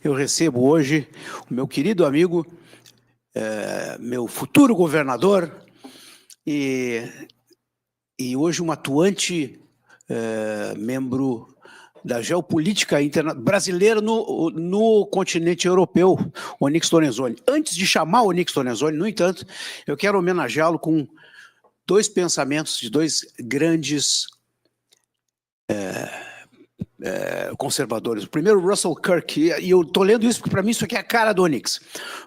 Eu recebo hoje o meu querido amigo, meu futuro governador e hoje um atuante membro da geopolítica brasileira no continente europeu, Onyx Lorenzoni. Antes de chamar o Onyx Lorenzoni, no entanto, eu quero homenageá-lo com dois pensamentos de dois grandes conservadores. O primeiro, Russell Kirk, e eu estou lendo isso porque para mim isso aqui é a cara do Onyx.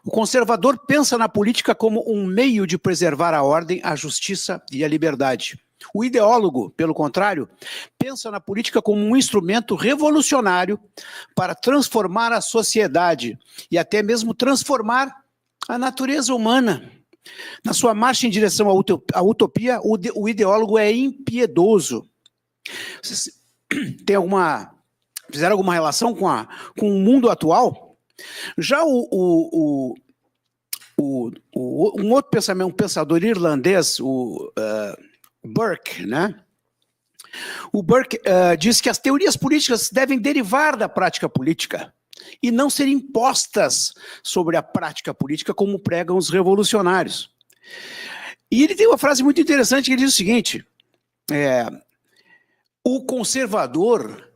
O conservador pensa na política como um meio de preservar a ordem, a justiça e a liberdade. O ideólogo, pelo contrário, pensa na política como um instrumento revolucionário para transformar a sociedade e até mesmo transformar a natureza humana. Na sua marcha em direção à utopia, o ideólogo é impiedoso. Fizeram alguma relação com o mundo atual? Já um outro pensamento, um pensador irlandês, o Burke, né? O Burke diz que as teorias políticas devem derivar da prática política e não ser impostas sobre a prática política como pregam os revolucionários. E ele tem uma frase muito interessante que ele diz o seguinte: o conservador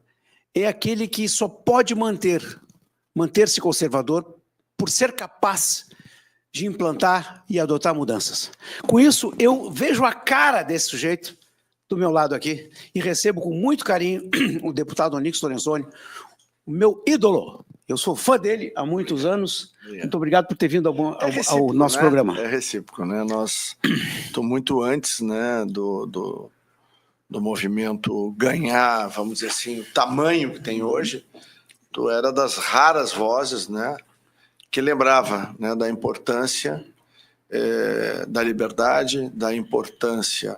é aquele que só pode manter-se conservador por ser capaz de implantar e adotar mudanças. Com isso, eu vejo a cara desse sujeito do meu lado aqui e recebo com muito carinho o deputado Onyx Lorenzoni, o meu ídolo. Eu sou fã dele há muitos anos. Muito obrigado por ter vindo ao nosso programa. É recíproco, né? Estou muito antes, né, do movimento ganhar, vamos dizer assim, o tamanho que tem hoje. Tu era das raras vozes, né, que lembrava, né, da importância da liberdade, da importância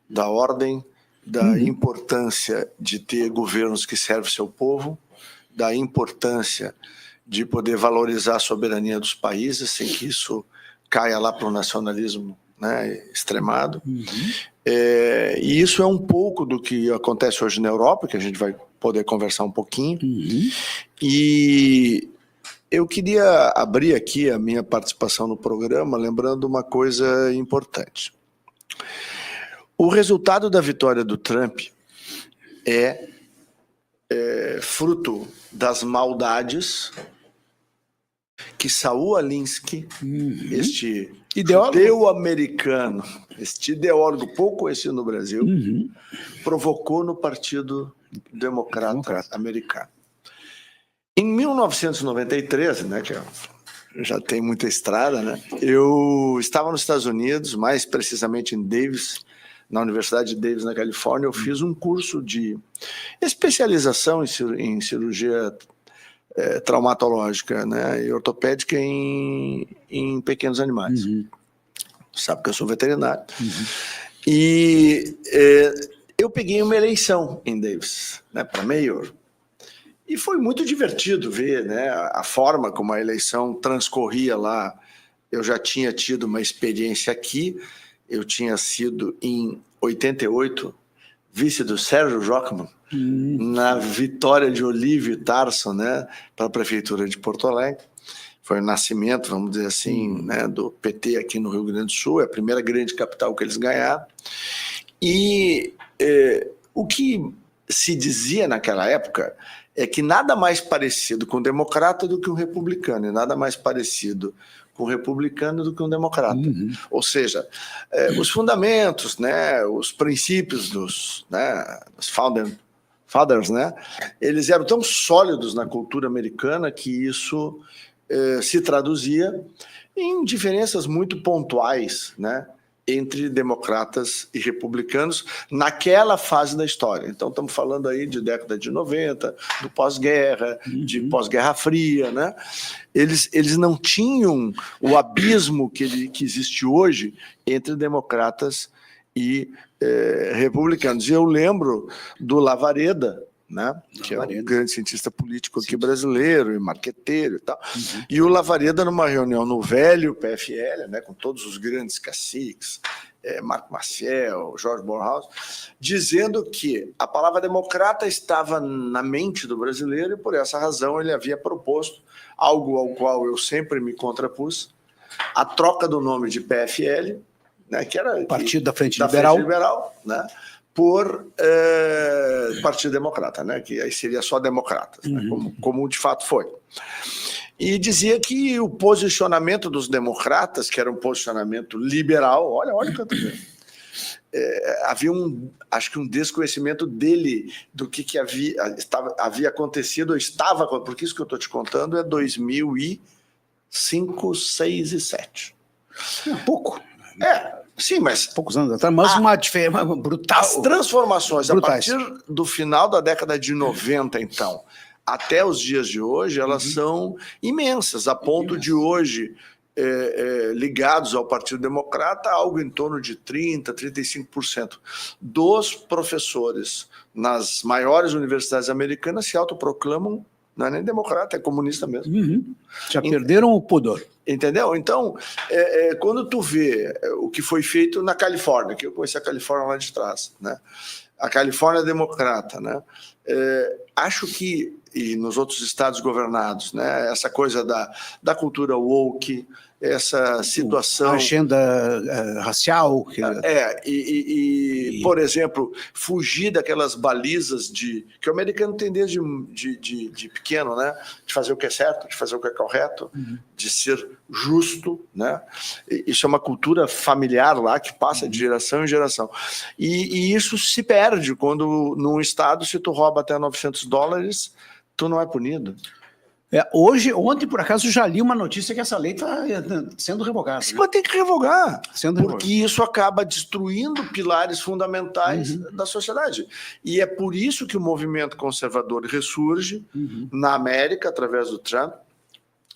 da ordem, da importância de ter governos que servem seu povo, da importância de poder valorizar a soberania dos países sem que isso caia lá para o nacionalismo, né, extremado. E isso é um pouco do que acontece hoje na Europa, que a gente vai poder conversar um pouquinho. E eu queria abrir aqui a minha participação no programa lembrando uma coisa importante. O resultado da vitória do Trump é fruto das maldades que Saul Alinsky, este judeu-americano, este ideólogo pouco conhecido no Brasil, provocou no Partido Democrata americano. Em 1993, né, que já tem muita estrada, né, eu estava nos Estados Unidos, mais precisamente em Davis, na Universidade de Davis, na Califórnia. Eu fiz um curso de especialização em cirurgia traumatológica, né, e ortopédica em pequenos animais. Sabe que eu sou veterinário. E eu peguei uma eleição em Davis, né, para mayor. E foi muito divertido ver, né, a forma como a eleição transcorria lá. Eu já tinha tido uma experiência aqui. Eu tinha sido, em 88, vice do Sérgio Jockman, na vitória de Olívio Tarso, né, para a Prefeitura de Porto Alegre. Foi o nascimento, vamos dizer assim, né, do PT aqui no Rio Grande do Sul, é a primeira grande capital que eles ganharam. E o que se dizia naquela época é que nada mais parecido com um democrata do que um republicano, e nada mais parecido com um republicano do que um democrata. Ou seja, os fundamentos, né, os princípios dos founders, né, eles eram tão sólidos na cultura americana que isso se traduzia em diferenças muito pontuais, né, entre democratas e republicanos naquela fase da história. Então, estamos falando aí de década de 90, do pós-guerra, de pós-guerra fria, né? Eles não tinham o abismo que existe hoje entre democratas e republicanos. E eu lembro do Lavareda, né? Que é um grande cientista político aqui brasileiro, e marqueteiro e tal. E o Lavareda, numa reunião no velho PFL, né, com todos os grandes caciques, Marco Maciel, Jorge Bornhaus, dizendo que a palavra democrata estava na mente do brasileiro e, por essa razão, ele havia proposto algo ao qual eu sempre me contrapus, a troca do nome de PFL, né, que era Partido da Frente Liberal, né, por Partido Democrata, né, que aí seria só democratas, né, como de fato foi. E dizia que o posicionamento dos democratas, que era um posicionamento liberal, olha o que eu estou dizendo, havia acho que um desconhecimento dele do que havia acontecido, ou estava, porque isso que eu estou te contando é 2005, 6 e 7. Pouco. Sim, mas... Poucos anos atrás, mas uma diferença brutal. As transformações, brutais. A partir do final da década de 90, então, até os dias de hoje, elas são imensas, a ponto de hoje, ligados ao Partido Democrata, algo em torno de 30%, 35% dos professores nas maiores universidades americanas se autoproclamam, não é nem democrata, é comunista mesmo. Já perderam o pudor. Entendeu? Então, quando tu vê o que foi feito na Califórnia, que eu conheci a Califórnia lá de trás, né? A Califórnia democrata, né? Acho que, e nos outros estados governados, né? Essa coisa da cultura woke, essa situação... A agenda racial. Por exemplo, fugir daquelas balizas que o americano tem desde de pequeno, né? De fazer o que é certo, de fazer o que é correto, de ser justo, né? Isso é uma cultura familiar lá que passa de geração em geração. E isso se perde quando num estado, se tu rouba até $900, tu não é punido. Ontem, por acaso, já li uma notícia que essa lei está sendo revogada. Mas tem que revogar, porque isso acaba destruindo pilares fundamentais da sociedade. E é por isso que o movimento conservador ressurge na América, através do Trump,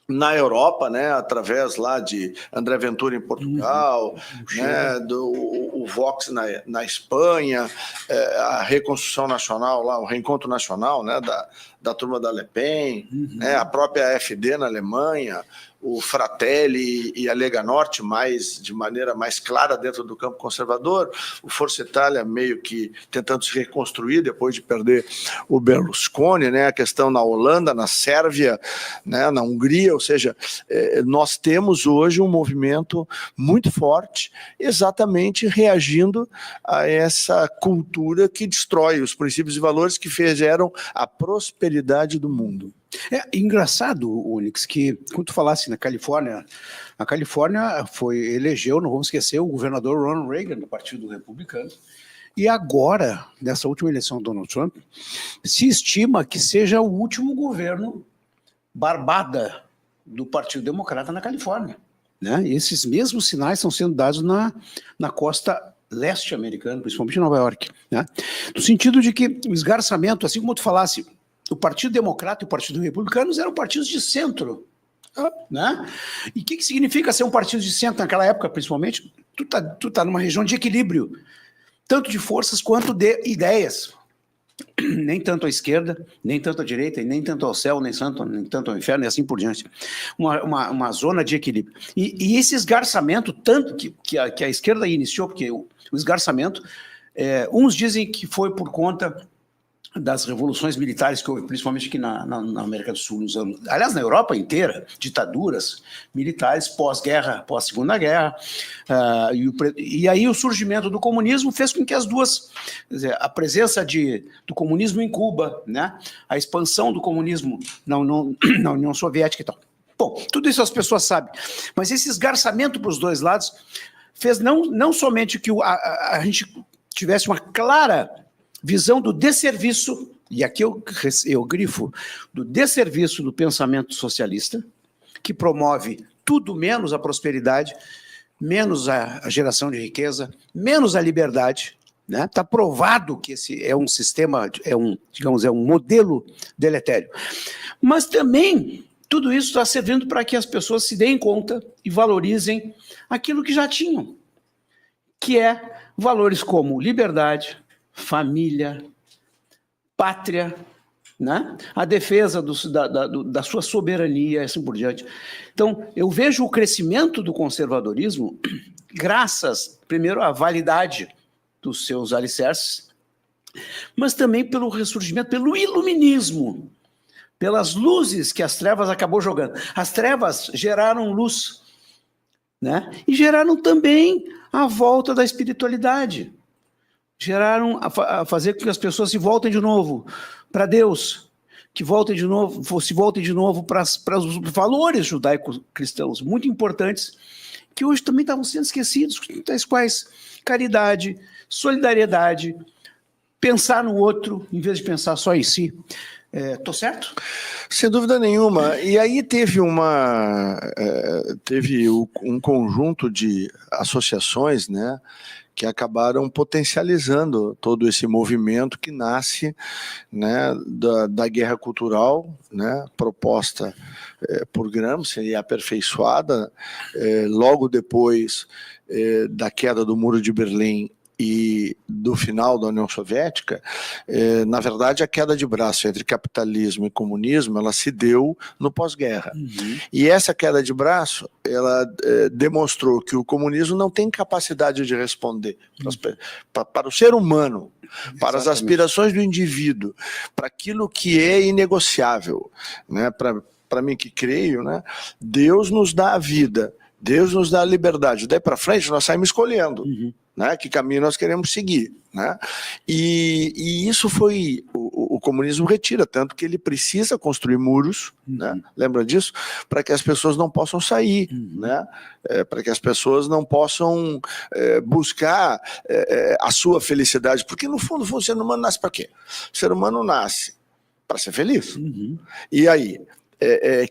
na Europa, né, através lá de André Ventura em Portugal, né, o Vox na Espanha, a reconstrução nacional, lá, o reencontro nacional, né, da turma da Le Pen, né, a própria AfD na Alemanha, o Fratelli e a Lega Norte de maneira mais clara dentro do campo conservador, o Força Itália meio que tentando se reconstruir depois de perder o Berlusconi, né, a questão na Holanda, na Sérvia, né, na Hungria, ou seja, nós temos hoje um movimento muito forte, exatamente reagindo a essa cultura que destrói os princípios e valores que fizeram a prosperidade do mundo. É engraçado, Onyx, que quando tu falasse na Califórnia, a Califórnia elegeu, não vamos esquecer, o governador Ronald Reagan, do Partido Republicano, e agora, nessa última eleição do Donald Trump, se estima que seja o último governo barbada do Partido Democrata na Califórnia, né? E esses mesmos sinais estão sendo dados na costa leste americana, principalmente em Nova York, né? No sentido de que o esgarçamento, assim como tu falasse, o Partido Democrata e o Partido Republicano eram partidos de centro, né? E o que significa ser um partido de centro naquela época, principalmente? Tu tá numa região de equilíbrio, tanto de forças quanto de ideias. Nem tanto à esquerda, nem tanto à direita, nem tanto ao céu, nem tanto ao inferno, e assim por diante. Uma zona de equilíbrio. E esse esgarçamento, tanto que a esquerda iniciou, porque o esgarçamento, uns dizem que foi por conta das revoluções militares que houve, principalmente aqui na América do Sul, aliás, na Europa inteira, ditaduras militares pós-guerra, pós-segunda guerra, e aí o surgimento do comunismo fez com que as duas, quer dizer, a presença do comunismo em Cuba, né, a expansão do comunismo na União Soviética e tal. Bom, tudo isso as pessoas sabem, mas esse esgarçamento para os dois lados fez não somente que a gente tivesse uma clara visão do desserviço, e aqui eu grifo, do desserviço do pensamento socialista, que promove tudo menos a prosperidade, menos a geração de riqueza, menos a liberdade, né? Está provado que esse é um sistema, é um modelo deletério. Mas também tudo isso está servindo para que as pessoas se deem conta e valorizem aquilo que já tinham, que é valores como liberdade, família, pátria, né? A defesa da sua soberania e assim por diante. Então, eu vejo o crescimento do conservadorismo graças, primeiro, à validade dos seus alicerces, mas também pelo ressurgimento, pelo iluminismo, pelas luzes que as trevas acabou jogando. As trevas geraram luz, né? E geraram também a volta da espiritualidade. Geraram a fazer com que as pessoas se voltem de novo para Deus, que voltem de novo, se voltem de novo para os valores judaico-cristãos, muito importantes, que hoje também estavam sendo esquecidos, tais quais caridade, solidariedade, pensar no outro, em vez de pensar só em si. Tô certo? Sem dúvida nenhuma. E aí teve um conjunto de associações, né, que acabaram potencializando todo esse movimento que nasce, né, da guerra cultural, né, proposta por Gramsci e aperfeiçoada logo depois da queda do Muro de Berlim e do final da União Soviética. Na verdade, a queda de braço entre capitalismo e comunismo, ela se deu no pós-guerra. Uhum. E essa queda de braço, ela demonstrou que o comunismo não tem capacidade de responder para o ser humano, para as aspirações do indivíduo, para aquilo que é inegociável, né? Para mim que creio, né? Deus nos dá a vida, Deus nos dá a liberdade. Daí para frente nós saímos escolhendo. Uhum. Né, que caminho nós queremos seguir, né? E isso foi o comunismo retira, tanto que ele precisa construir muros, né? Lembra disso? Para que as pessoas não possam sair, né? Para que as pessoas não possam buscar a sua felicidade, porque no fundo o ser humano nasce para quê? O ser humano nasce para ser feliz. Uhum. E aí?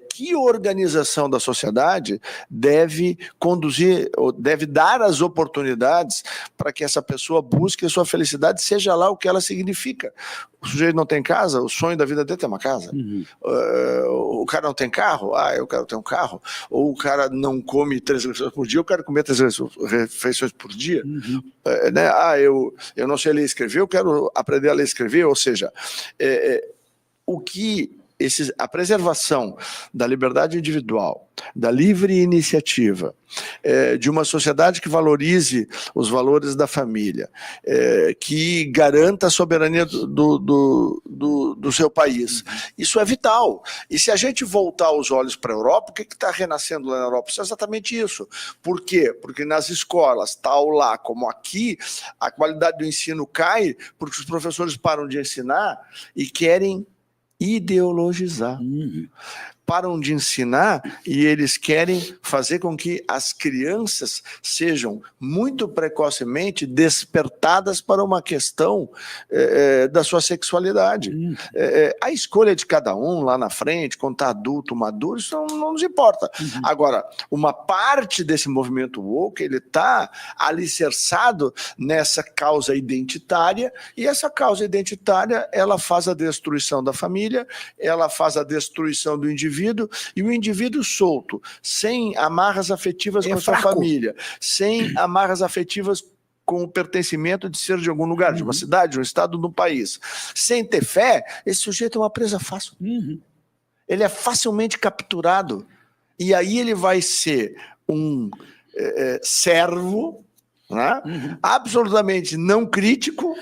Que organização da sociedade deve conduzir, ou deve dar as oportunidades para que essa pessoa busque a sua felicidade, seja lá o que ela significa. O sujeito não tem casa, o sonho da vida dele é ter uma casa. Uhum. O cara não tem carro, eu quero ter um carro. Ou o cara não come 3 refeições por dia, eu quero comer 3 refeições por dia. Uhum. Né? Eu não sei ler e escrever, eu quero aprender a ler e escrever. Ou seja, o que... a preservação da liberdade individual, da livre iniciativa, de uma sociedade que valorize os valores da família, que garanta a soberania do seu país. Isso é vital. E se a gente voltar os olhos para a Europa, o que está renascendo lá na Europa? Isso é exatamente isso. Por quê? Porque nas escolas, tal lá como aqui, a qualidade do ensino cai porque os professores param de ensinar e querem ideologizar. Param de ensinar e eles querem fazer com que as crianças sejam muito precocemente despertadas para uma questão da sua sexualidade. A escolha de cada um lá na frente, quando está adulto, maduro, isso não nos importa. Agora, uma parte desse movimento woke, ele está alicerçado nessa causa identitária, e essa causa identitária, ela faz a destruição da família, ela faz a destruição do indivíduo, e o indivíduo solto, sem amarras afetivas com a sua família, sem amarras afetivas com o pertencimento de ser de algum lugar, de uma cidade, de um estado, de um país, sem ter fé, esse sujeito é uma presa fácil. Ele é facilmente capturado, e aí ele vai ser um servo, né? Absolutamente não crítico,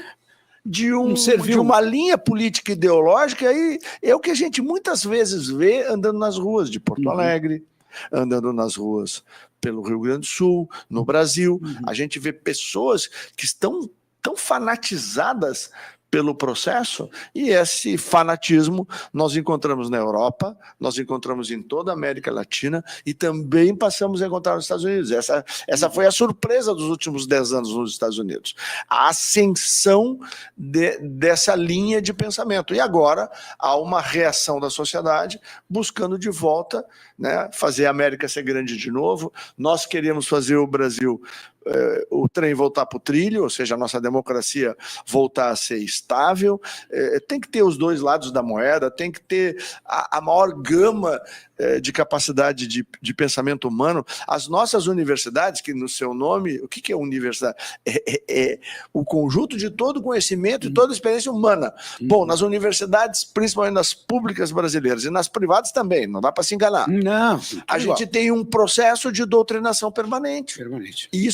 de uma linha política ideológica, e é o que a gente muitas vezes vê andando nas ruas de Porto Alegre, andando nas ruas pelo Rio Grande do Sul, no Brasil. A gente vê pessoas que estão tão fanatizadas pelo processo, e esse fanatismo nós encontramos na Europa, nós encontramos em toda a América Latina, e também passamos a encontrar nos Estados Unidos. Essa foi a surpresa dos últimos 10 anos nos Estados Unidos. A ascensão dessa linha de pensamento. E agora há uma reação da sociedade buscando de volta, né, fazer a América ser grande de novo. Nós queremos fazer o Brasil o trem voltar para o trilho, ou seja, a nossa democracia voltar a ser estável. Tem que ter os dois lados da moeda, tem que ter a maior gama de capacidade de pensamento humano. As nossas universidades, que no seu nome, o que é universidade? É o conjunto de todo conhecimento e toda experiência humana. Bom, nas universidades, principalmente nas públicas brasileiras e nas privadas também, não dá para se enganar. Não, a gente tem um processo de doutrinação permanente. E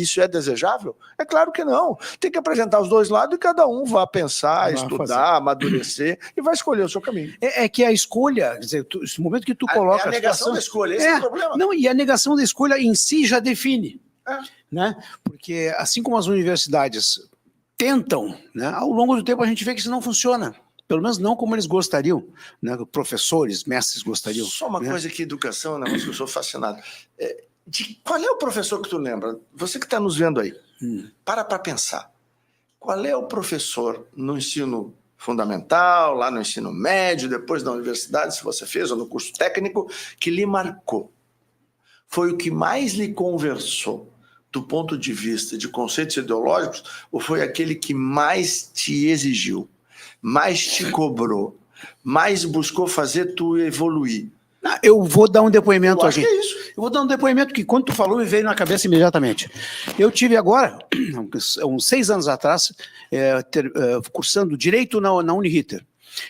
isso é desejável? É claro que não. Tem que apresentar os dois lados e cada um vai pensar, estudar, amadurecer e vai escolher o seu caminho. É que a escolha, quer dizer, no momento que tu coloca... a negação da escolha, esse é o problema. Não, e a negação da escolha em si já define. Né? Porque assim como as universidades tentam, né, ao longo do tempo a gente vê que isso não funciona. Pelo menos não como eles gostariam, né? Professores, mestres gostariam. Só uma coisa que educação, né? Eu sou fascinado. Qual é o professor que tu lembra? Você que está nos vendo aí, para pensar. Qual é o professor no ensino fundamental, lá no ensino médio, depois da universidade, se você fez, ou no curso técnico, que lhe marcou? Foi o que mais lhe conversou do ponto de vista de conceitos ideológicos, ou foi aquele que mais te exigiu, mais te cobrou, mais buscou fazer tu evoluir? Eu vou dar um depoimento aqui. É isso. Eu vou dar um depoimento que, quando tu falou, me veio na cabeça imediatamente. Eu tive agora, uns 6 anos atrás, cursando Direito na Uniriter.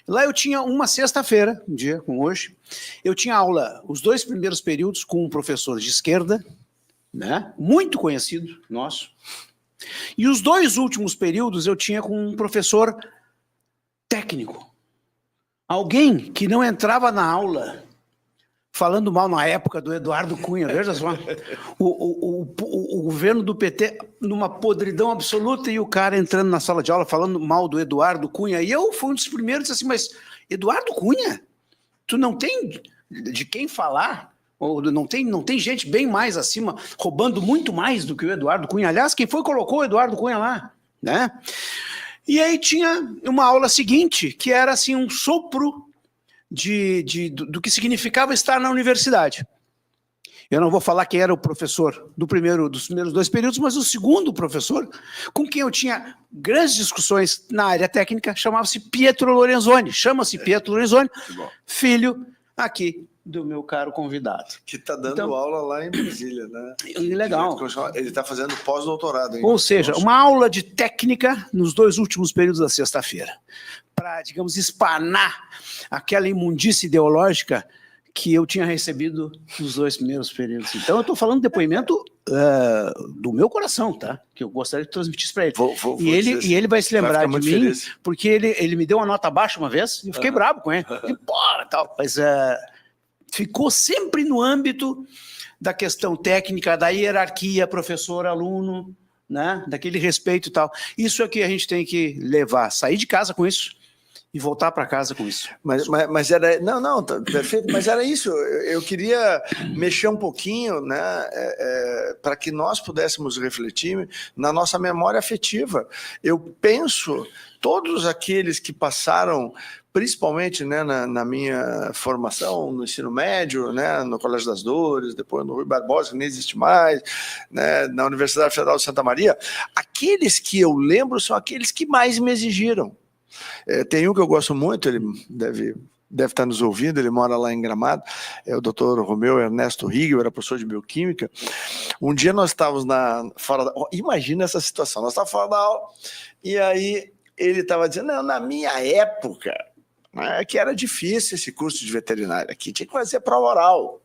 Lá eu tinha uma sexta-feira, um dia como hoje, eu tinha aula, os 2 primeiros períodos, com um professor de esquerda, né, muito conhecido nosso, e os 2 últimos períodos eu tinha com um professor técnico. Alguém que não entrava na aula falando mal na época do Eduardo Cunha, veja só, o governo do PT numa podridão absoluta e o cara entrando na sala de aula falando mal do Eduardo Cunha, e eu fui um dos primeiros a dizer assim, mas Eduardo Cunha, tu não tem de quem falar? Ou não tem gente bem mais acima, roubando muito mais do que o Eduardo Cunha? Aliás, quem foi colocou o Eduardo Cunha lá, né? E aí tinha uma aula seguinte, que era assim um sopro do que significava estar na universidade. Eu não vou falar quem era o professor dos primeiros 2 períodos, mas o segundo professor, com quem eu tinha grandes discussões na área técnica, chamava-se Pietro Lorenzoni. Chama-se Pietro Lorenzoni, filho aqui do meu caro convidado. Que está dando aula lá em Brasília, né? Legal. Ele está fazendo pós-doutorado ainda. Ou seja, uma aula de técnica nos 2 últimos períodos da sexta-feira, para, digamos, espanar aquela imundície ideológica que eu tinha recebido nos 2 primeiros períodos. Então, eu estou falando depoimento do meu coração, tá? Que eu gostaria de transmitir isso para ele. E ele vai se lembrar de mim, feliz. Porque ele me deu uma nota baixa uma vez, e eu fiquei bravo com ele. E, porra, tal. Mas ficou sempre no âmbito da questão técnica, da hierarquia professor-aluno, né? Daquele respeito e tal. Isso é que a gente tem que levar, sair de casa com isso e voltar para casa com isso. Mas era... Não, perfeito, mas era isso. Eu queria mexer um pouquinho, né, para que nós pudéssemos refletir na nossa memória afetiva. Eu penso, todos aqueles que passaram, principalmente, né, na minha formação, no ensino médio, né, no Colégio das Dores, depois no Rui Barbosa, que nem existe mais, né, na Universidade Federal de Santa Maria, aqueles que eu lembro são aqueles que mais me exigiram. Tem um que eu gosto muito, ele deve estar nos ouvindo, ele mora lá em Gramado, é o Dr. Romeu Ernesto Riegel, era professor de bioquímica. Um dia nós estávamos imagina essa situação, nós estávamos fora da aula, e aí ele estava dizendo, não, na minha época, né, que era difícil esse curso de veterinária aqui, tinha que fazer prova oral.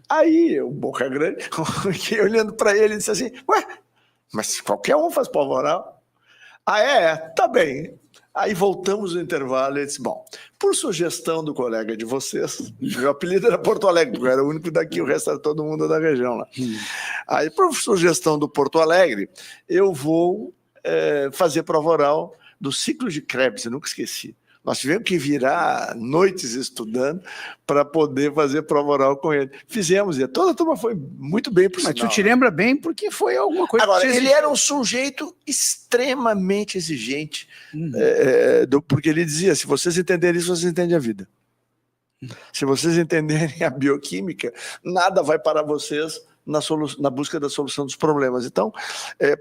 Aí, eu, boca grande, fiquei olhando para ele e disse assim, ué, mas qualquer um faz prova oral? Tá bem. Aí voltamos no intervalo e disse, bom, por sugestão do colega de vocês, meu apelido era Porto Alegre, porque eu era o único daqui, o resto era todo mundo da região lá. Aí, por sugestão do Porto Alegre, eu vou fazer prova oral do ciclo de Krebs, eu nunca esqueci. Nós tivemos que virar noites estudando para poder fazer prova oral com ele. Fizemos, e toda a turma foi muito bem, por sinal. Mas tu te lembra bem porque foi alguma coisa... Agora, ele era um sujeito extremamente exigente, porque ele dizia, se vocês entenderem isso, vocês entendem a vida. Se vocês entenderem a bioquímica, nada vai parar vocês na busca da solução dos problemas. Então,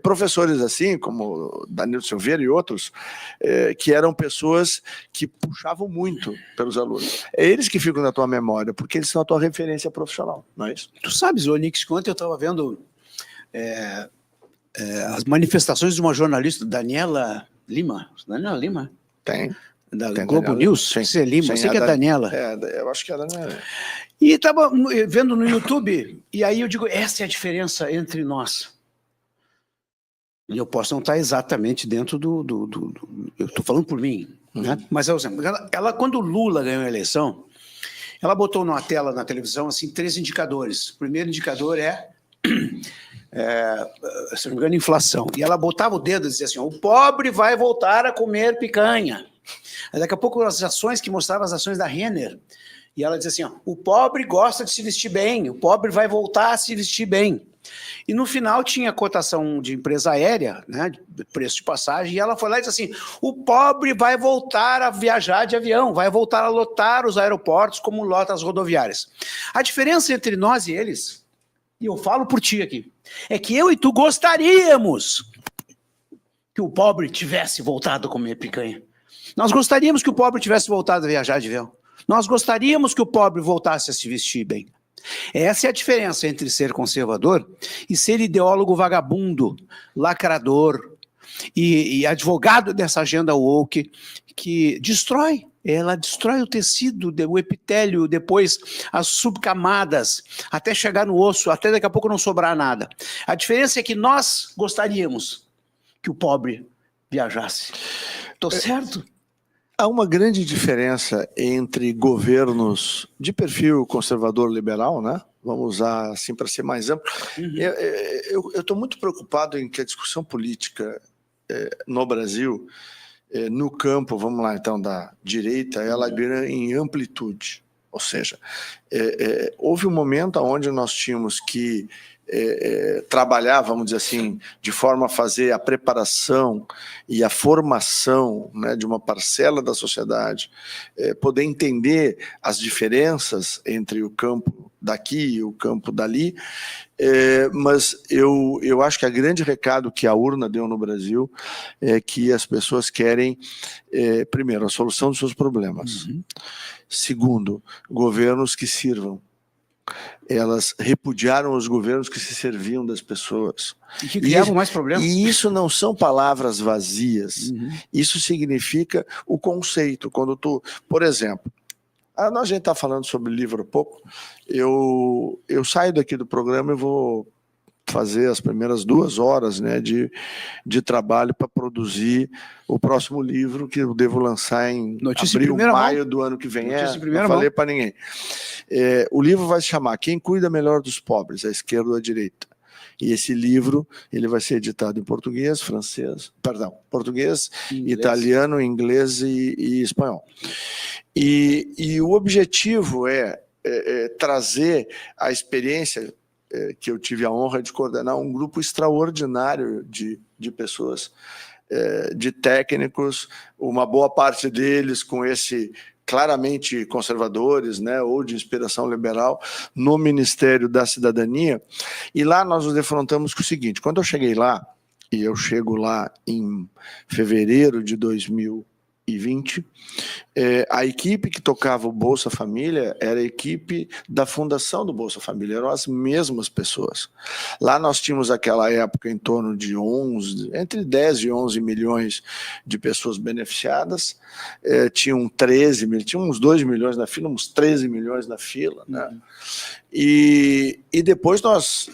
professores assim, como Danilo Silveira e outros, que eram pessoas que puxavam muito pelos alunos. É eles que ficam na tua memória, porque eles são a tua referência profissional, não é isso? Tu sabes, Onix, que ontem eu estava vendo as manifestações de uma jornalista, Daniela Lima. Tem Globo News? Sim, Lima, eu sei que é Daniela. Eu acho que é a Daniela. E estava vendo no YouTube, e aí eu digo, essa é a diferença entre nós. E eu posso não estar exatamente dentro eu estou falando por mim, né? Mas, ela, quando o Lula ganhou a eleição, ela botou numa tela na televisão, assim, 3 indicadores. O primeiro indicador se não me engano, inflação. E ela botava o dedo e dizia assim, o pobre vai voltar a comer picanha. Aí, daqui a pouco, as ações que mostravam as ações da Renner, e ela dizia assim, o pobre gosta de se vestir bem, o pobre vai voltar a se vestir bem. E no final tinha cotação de empresa aérea, né, de preço de passagem, e ela foi lá e disse assim, o pobre vai voltar a viajar de avião, vai voltar a lotar os aeroportos como lota as rodoviárias. A diferença entre nós e eles, e eu falo por ti aqui, é que eu e tu gostaríamos que o pobre tivesse voltado a comer picanha. Nós gostaríamos que o pobre tivesse voltado a viajar de avião. Nós gostaríamos que o pobre voltasse a se vestir bem. Essa é a diferença entre ser conservador e ser ideólogo vagabundo, lacrador e advogado dessa agenda woke que destrói. Ela destrói o tecido, o epitélio, depois as subcamadas, até chegar no osso, até daqui a pouco não sobrar nada. A diferença é que nós gostaríamos que o pobre viajasse. Estou certo? Há uma grande diferença entre governos de perfil conservador-liberal, né? Vamos usar assim para ser mais amplo. Eu estou muito preocupado em que a discussão política no Brasil, no campo, vamos lá então, da direita, ela ganha em amplitude. Ou seja, houve um momento onde nós tínhamos que trabalhar, vamos dizer assim, de forma a fazer a preparação e a formação, né, de uma parcela da sociedade, poder entender as diferenças entre o campo daqui e o campo dali, mas eu acho que o grande recado que a urna deu no Brasil é que as pessoas querem, primeiro, a solução dos seus problemas. Segundo, governos que sirvam. Elas repudiaram os governos que se serviam das pessoas. E que criavam mais problemas. E isso não são palavras vazias. Isso significa o conceito. Quando tu, por exemplo, a gente está falando sobre livro há pouco, eu saio daqui do programa e vou fazer as primeiras 2 horas, né, de trabalho para produzir o próximo livro que eu devo lançar em abril, maio do ano que vem. Não falei para ninguém. O livro vai se chamar Quem Cuida Melhor dos Pobres, a esquerda ou a direita. E esse livro ele vai ser editado em português, português, italiano, inglês e espanhol. E o objetivo é trazer a experiência que eu tive a honra de coordenar um grupo extraordinário de pessoas, de técnicos, uma boa parte deles com esse claramente conservadores, né, ou de inspiração liberal, no Ministério da Cidadania. E lá nós nos defrontamos com o seguinte: quando eu cheguei lá, e eu chego lá em fevereiro de 2020, a equipe que tocava o Bolsa Família era a equipe da fundação do Bolsa Família, eram as mesmas pessoas. Lá nós tínhamos naquela época em torno de entre 10 e 11 milhões de pessoas beneficiadas, tinham 13 milhões, tinha uns 2 milhões na fila, uns 13 milhões na fila, né? E depois nós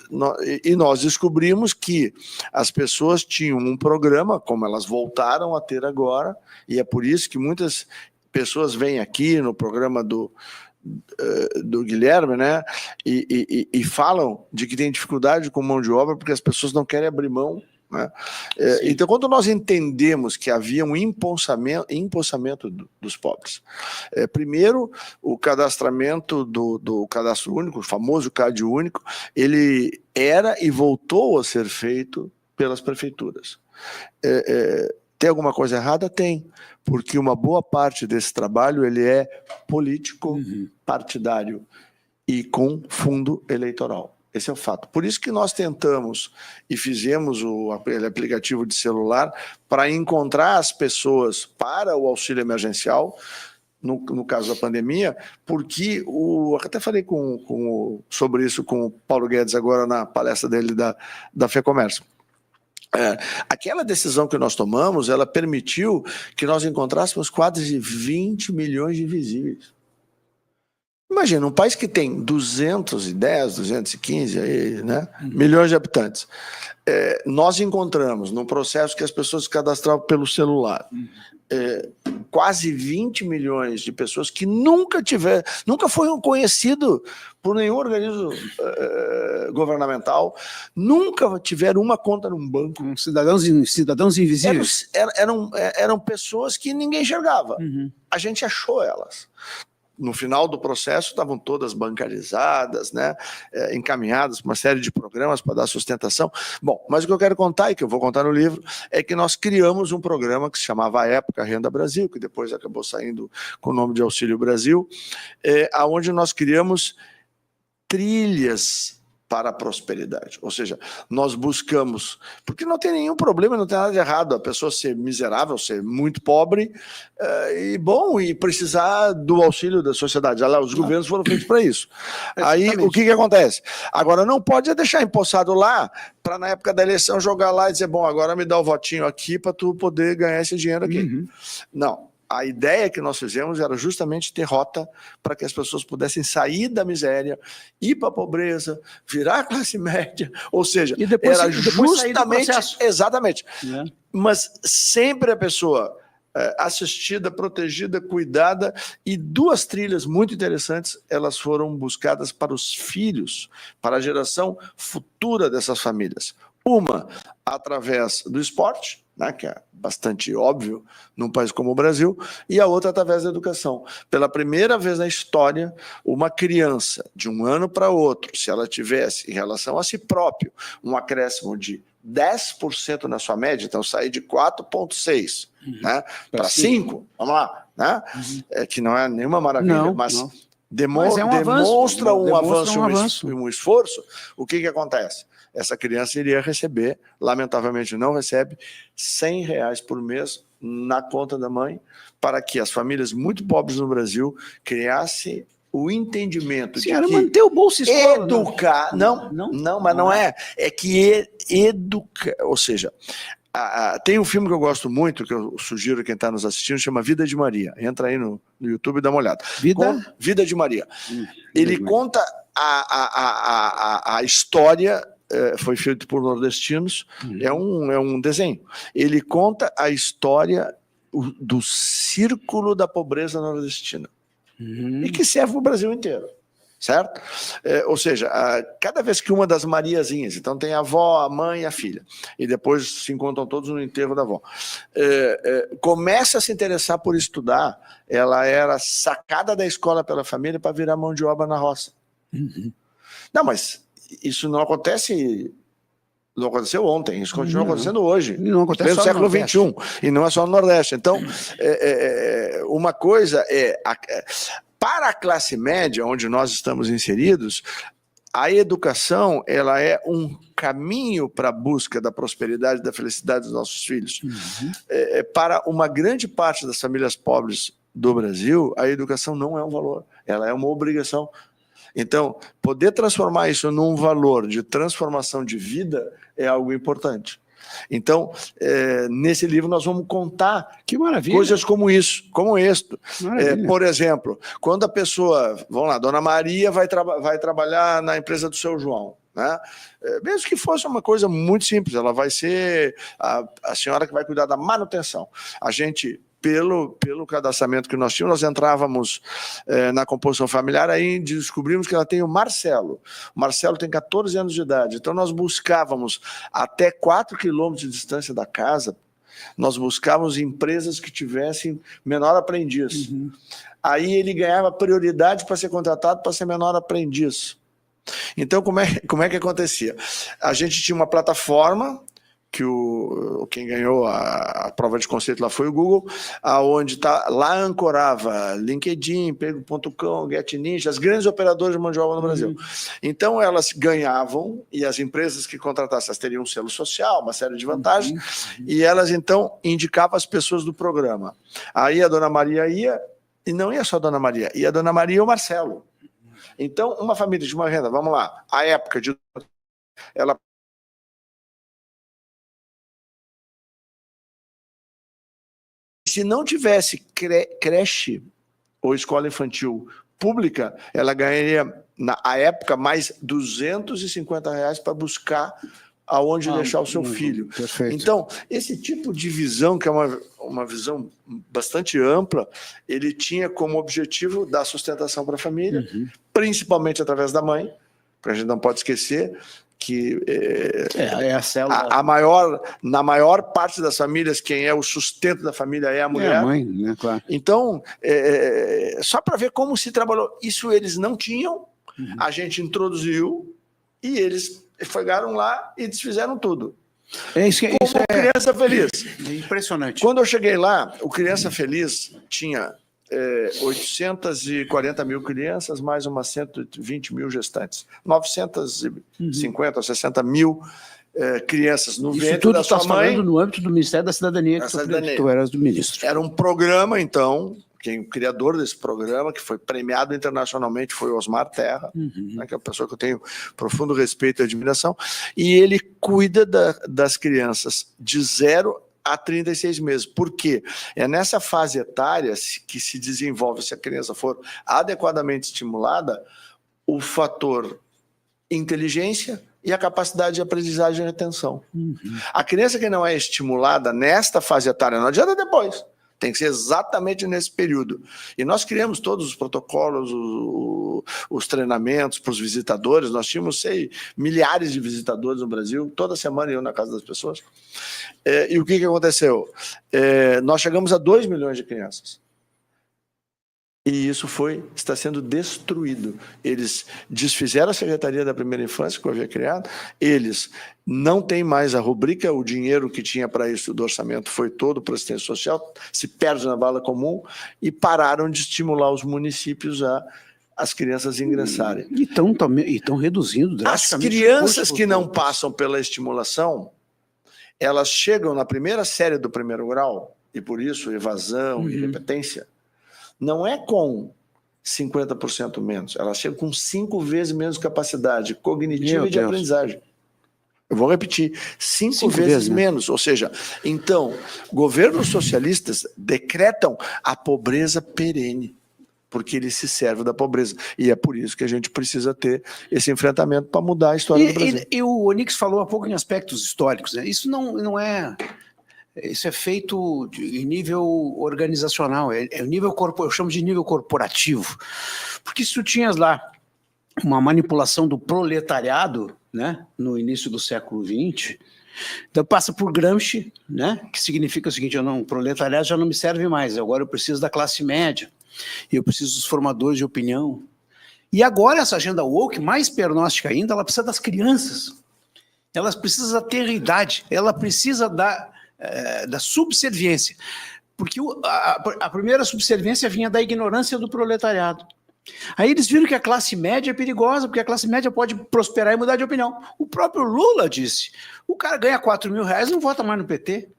descobrimos que as pessoas tinham um programa, como elas voltaram a ter agora, e é por isso que muitas pessoas vêm aqui no programa do Guilherme, né, e falam de que tem dificuldade com mão de obra porque as pessoas não querem abrir mão, né? Então, quando nós entendemos que havia um empossamento dos pobres, primeiro, o cadastramento do cadastro único, o famoso CAD único, ele era e voltou a ser feito pelas prefeituras. Tem alguma coisa errada? Tem, porque uma boa parte desse trabalho ele é político, partidário e com fundo eleitoral. Esse é o fato. Por isso que nós tentamos e fizemos aquele aplicativo de celular para encontrar as pessoas para o auxílio emergencial, no caso da pandemia, porque até falei sobre isso com o Paulo Guedes agora na palestra dele da FEComércio. Aquela decisão que nós tomamos, ela permitiu que nós encontrássemos quase 20 milhões de invisíveis. Imagina, um país que tem 210, 215 aí, né, milhões de habitantes. Nós encontramos, num processo que as pessoas se cadastravam pelo celular, quase 20 milhões de pessoas que nunca foram conhecidos por nenhum organismo governamental, nunca tiveram uma conta num banco. Cidadãos invisíveis. Eram pessoas que ninguém enxergava. A gente achou elas. No final do processo, estavam todas bancarizadas, né, encaminhadas para uma série de programas para dar sustentação. Bom, mas o que eu quero contar, e que eu vou contar no livro, é que nós criamos um programa que se chamava à época Renda Brasil, que depois acabou saindo com o nome de Auxílio Brasil, onde nós criamos trilhas para a prosperidade. Ou seja, nós buscamos, porque não tem nenhum problema, não tem nada de errado a pessoa ser miserável, ser muito pobre e precisar do auxílio da sociedade. Os governos foram feitos para isso. Aí o que acontece? Agora não pode deixar empossado lá para na época da eleição jogar lá e dizer, bom, agora me dá o votinho aqui para tu poder ganhar esse dinheiro aqui. Não. A ideia que nós fizemos era justamente ter rota para que as pessoas pudessem sair da miséria, ir para a pobreza, virar classe média, ou seja, era justamente, exatamente, mas sempre a pessoa assistida, protegida, cuidada, e duas trilhas muito interessantes, elas foram buscadas para os filhos, para a geração futura dessas famílias. Uma, através do esporte, né, que é bastante óbvio num país como o Brasil, e a outra através da educação. Pela primeira vez na história, uma criança, de um ano para outro, se ela tivesse, em relação a si próprio, um acréscimo de 10% na sua média, então sair de 4,6 né, para 5, vamos lá, né, que não é nenhuma maravilha, mas demonstra um avanço, um esforço. O que acontece? Essa criança iria receber, lamentavelmente não recebe, R$100 por mês na conta da mãe, para que as famílias muito pobres no Brasil criassem o entendimento de que manter o Bolsa Escola. Educar, mas não é. É que educa, ou seja, tem um filme que eu gosto muito, que eu sugiro quem está nos assistindo, chama Vida de Maria. Entra aí no YouTube e dá uma olhada. Vida de Maria. Ele conta a história. Foi feito por nordestinos, é um desenho. Ele conta a história do círculo da pobreza nordestina, e que serve para o Brasil inteiro, certo? Ou seja, cada vez que uma das Mariazinhas, então tem a avó, a mãe e a filha, e depois se encontram todos no enterro da avó, começa a se interessar por estudar, ela era sacada da escola pela família para virar mão de obra na roça. Não, mas isso não aconteceu ontem, isso continua acontecendo hoje, não acontece no século XXI, e não é só no Nordeste. Então, uma coisa para a classe média, onde nós estamos inseridos, a educação ela é um caminho para a busca da prosperidade e da felicidade dos nossos filhos. Para uma grande parte das famílias pobres do Brasil, a educação não é um valor, ela é uma obrigação. Então, poder transformar isso num valor de transformação de vida é algo importante. Então, nesse livro nós vamos contar coisas como isso, como isto. Por exemplo, quando a pessoa, vamos lá, Dona Maria vai trabalhar na empresa do seu João, né? Mesmo que fosse uma coisa muito simples, ela vai ser a senhora que vai cuidar da manutenção. A gente... Pelo cadastramento que nós tínhamos, nós entrávamos na composição familiar, aí descobrimos que ela tem o Marcelo. O Marcelo tem 14 anos de idade, então nós buscávamos até 4 quilômetros de distância da casa, nós buscávamos empresas que tivessem menor aprendiz. Aí ele ganhava prioridade para ser contratado para ser menor aprendiz. Então, como é que acontecia? A gente tinha uma plataforma quem ganhou a prova de conceito lá foi o Google, aonde lá ancorava LinkedIn, Emprego.com, GetNinja, as grandes operadoras de mão de obra no Brasil. Então elas ganhavam, e as empresas que contratassem, elas teriam um selo social, uma série de vantagens, e elas então indicavam as pessoas do programa. Aí a Dona Maria ia, e não ia só a Dona Maria, ia a Dona Maria e o Marcelo. Então, uma família de uma renda, vamos lá, a época de... ela se não tivesse creche ou escola infantil pública, ela ganharia, na época, mais R$250 para buscar aonde deixar o seu filho. Perfeito. Então, esse tipo de visão, que é uma visão bastante ampla, ele tinha como objetivo dar sustentação para a família, principalmente através da mãe, porque a gente não pode esquecer que a célula... na maior parte das famílias, quem é o sustento da família é a mulher. É a mãe, né? Claro. Então, só para ver como se trabalhou. Isso eles não tinham, a gente introduziu e eles chegaram lá e desfizeram tudo. Como Criança Feliz. É impressionante. Quando eu cheguei lá, o Criança Feliz tinha 840 mil crianças, mais umas 120 mil gestantes. 950 ou 60 mil crianças no ventre da sua mãe. Isso tudo está falando no âmbito do Ministério da Cidadania, que tu eras do ministro. Era um programa, então, o criador desse programa, que foi premiado internacionalmente, foi Osmar Terra, né, que é uma pessoa que eu tenho profundo respeito e admiração, e ele cuida das crianças de 0 a 36 meses. Por quê? É nessa fase etária que se desenvolve, se a criança for adequadamente estimulada, o fator inteligência e a capacidade de aprendizagem e retenção. A criança que não é estimulada nesta fase etária, não adianta depois, tem que ser exatamente nesse período. E nós criamos todos os protocolos, os treinamentos para os visitadores. Nós tínhamos, milhares de visitadores no Brasil, toda semana eu na casa das pessoas. E o que aconteceu? Nós chegamos a 2 milhões de crianças. E isso está sendo destruído. Eles desfizeram a Secretaria da Primeira Infância, que eu havia criado, eles não têm mais a rubrica, o dinheiro que tinha para isso do orçamento foi todo para assistência social, se perde na bala comum, e pararam de estimular os municípios as crianças ingressarem. E estão reduzindo drasticamente. As crianças que não passam pela estimulação, elas chegam na primeira série do primeiro grau, e por isso evasão e repetência, não é com 50% menos, ela chega com 5 vezes menos capacidade cognitiva e de aprendizagem. Eu vou repetir, 5 vezes menos. Ou seja, então, governos socialistas decretam a pobreza perene, porque eles se servem da pobreza. E é por isso que a gente precisa ter esse enfrentamento para mudar a história do Brasil. E o Onix falou há pouco em aspectos históricos, né? Isso não é... Isso é feito em nível organizacional, eu chamo de nível corporativo. Porque se tu tinhas lá uma manipulação do proletariado, né, no início do século XX, então passa por Gramsci, né, que significa o seguinte: o proletariado já não me serve mais, agora eu preciso da classe média, eu preciso dos formadores de opinião. E agora essa agenda woke, mais pernóstica ainda, ela precisa das crianças, ela precisa da tenridade, ela precisa da subserviência, porque a primeira subserviência vinha da ignorância do proletariado. Aí eles viram que a classe média é perigosa, porque a classe média pode prosperar e mudar de opinião. O próprio Lula disse, o cara ganha R$4.000, não vota mais no PT.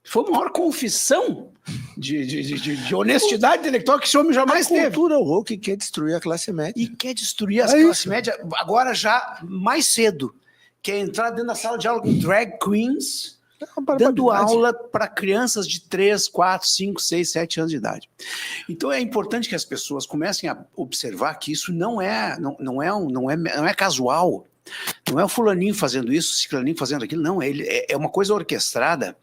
Foi a maior confissão de honestidade intelectual que esse homem jamais teve. A cultura woke quer destruir a classe média. E quer destruir a classe média agora já mais cedo. Quer entrar dentro da sala de aula com drag queens, dando aula para crianças de 3, 4, 5, 6, 7 anos de idade. Então é importante que as pessoas comecem a observar que isso não é casual. Não é o fulaninho fazendo isso, o ciclaninho fazendo aquilo, não. É uma coisa orquestrada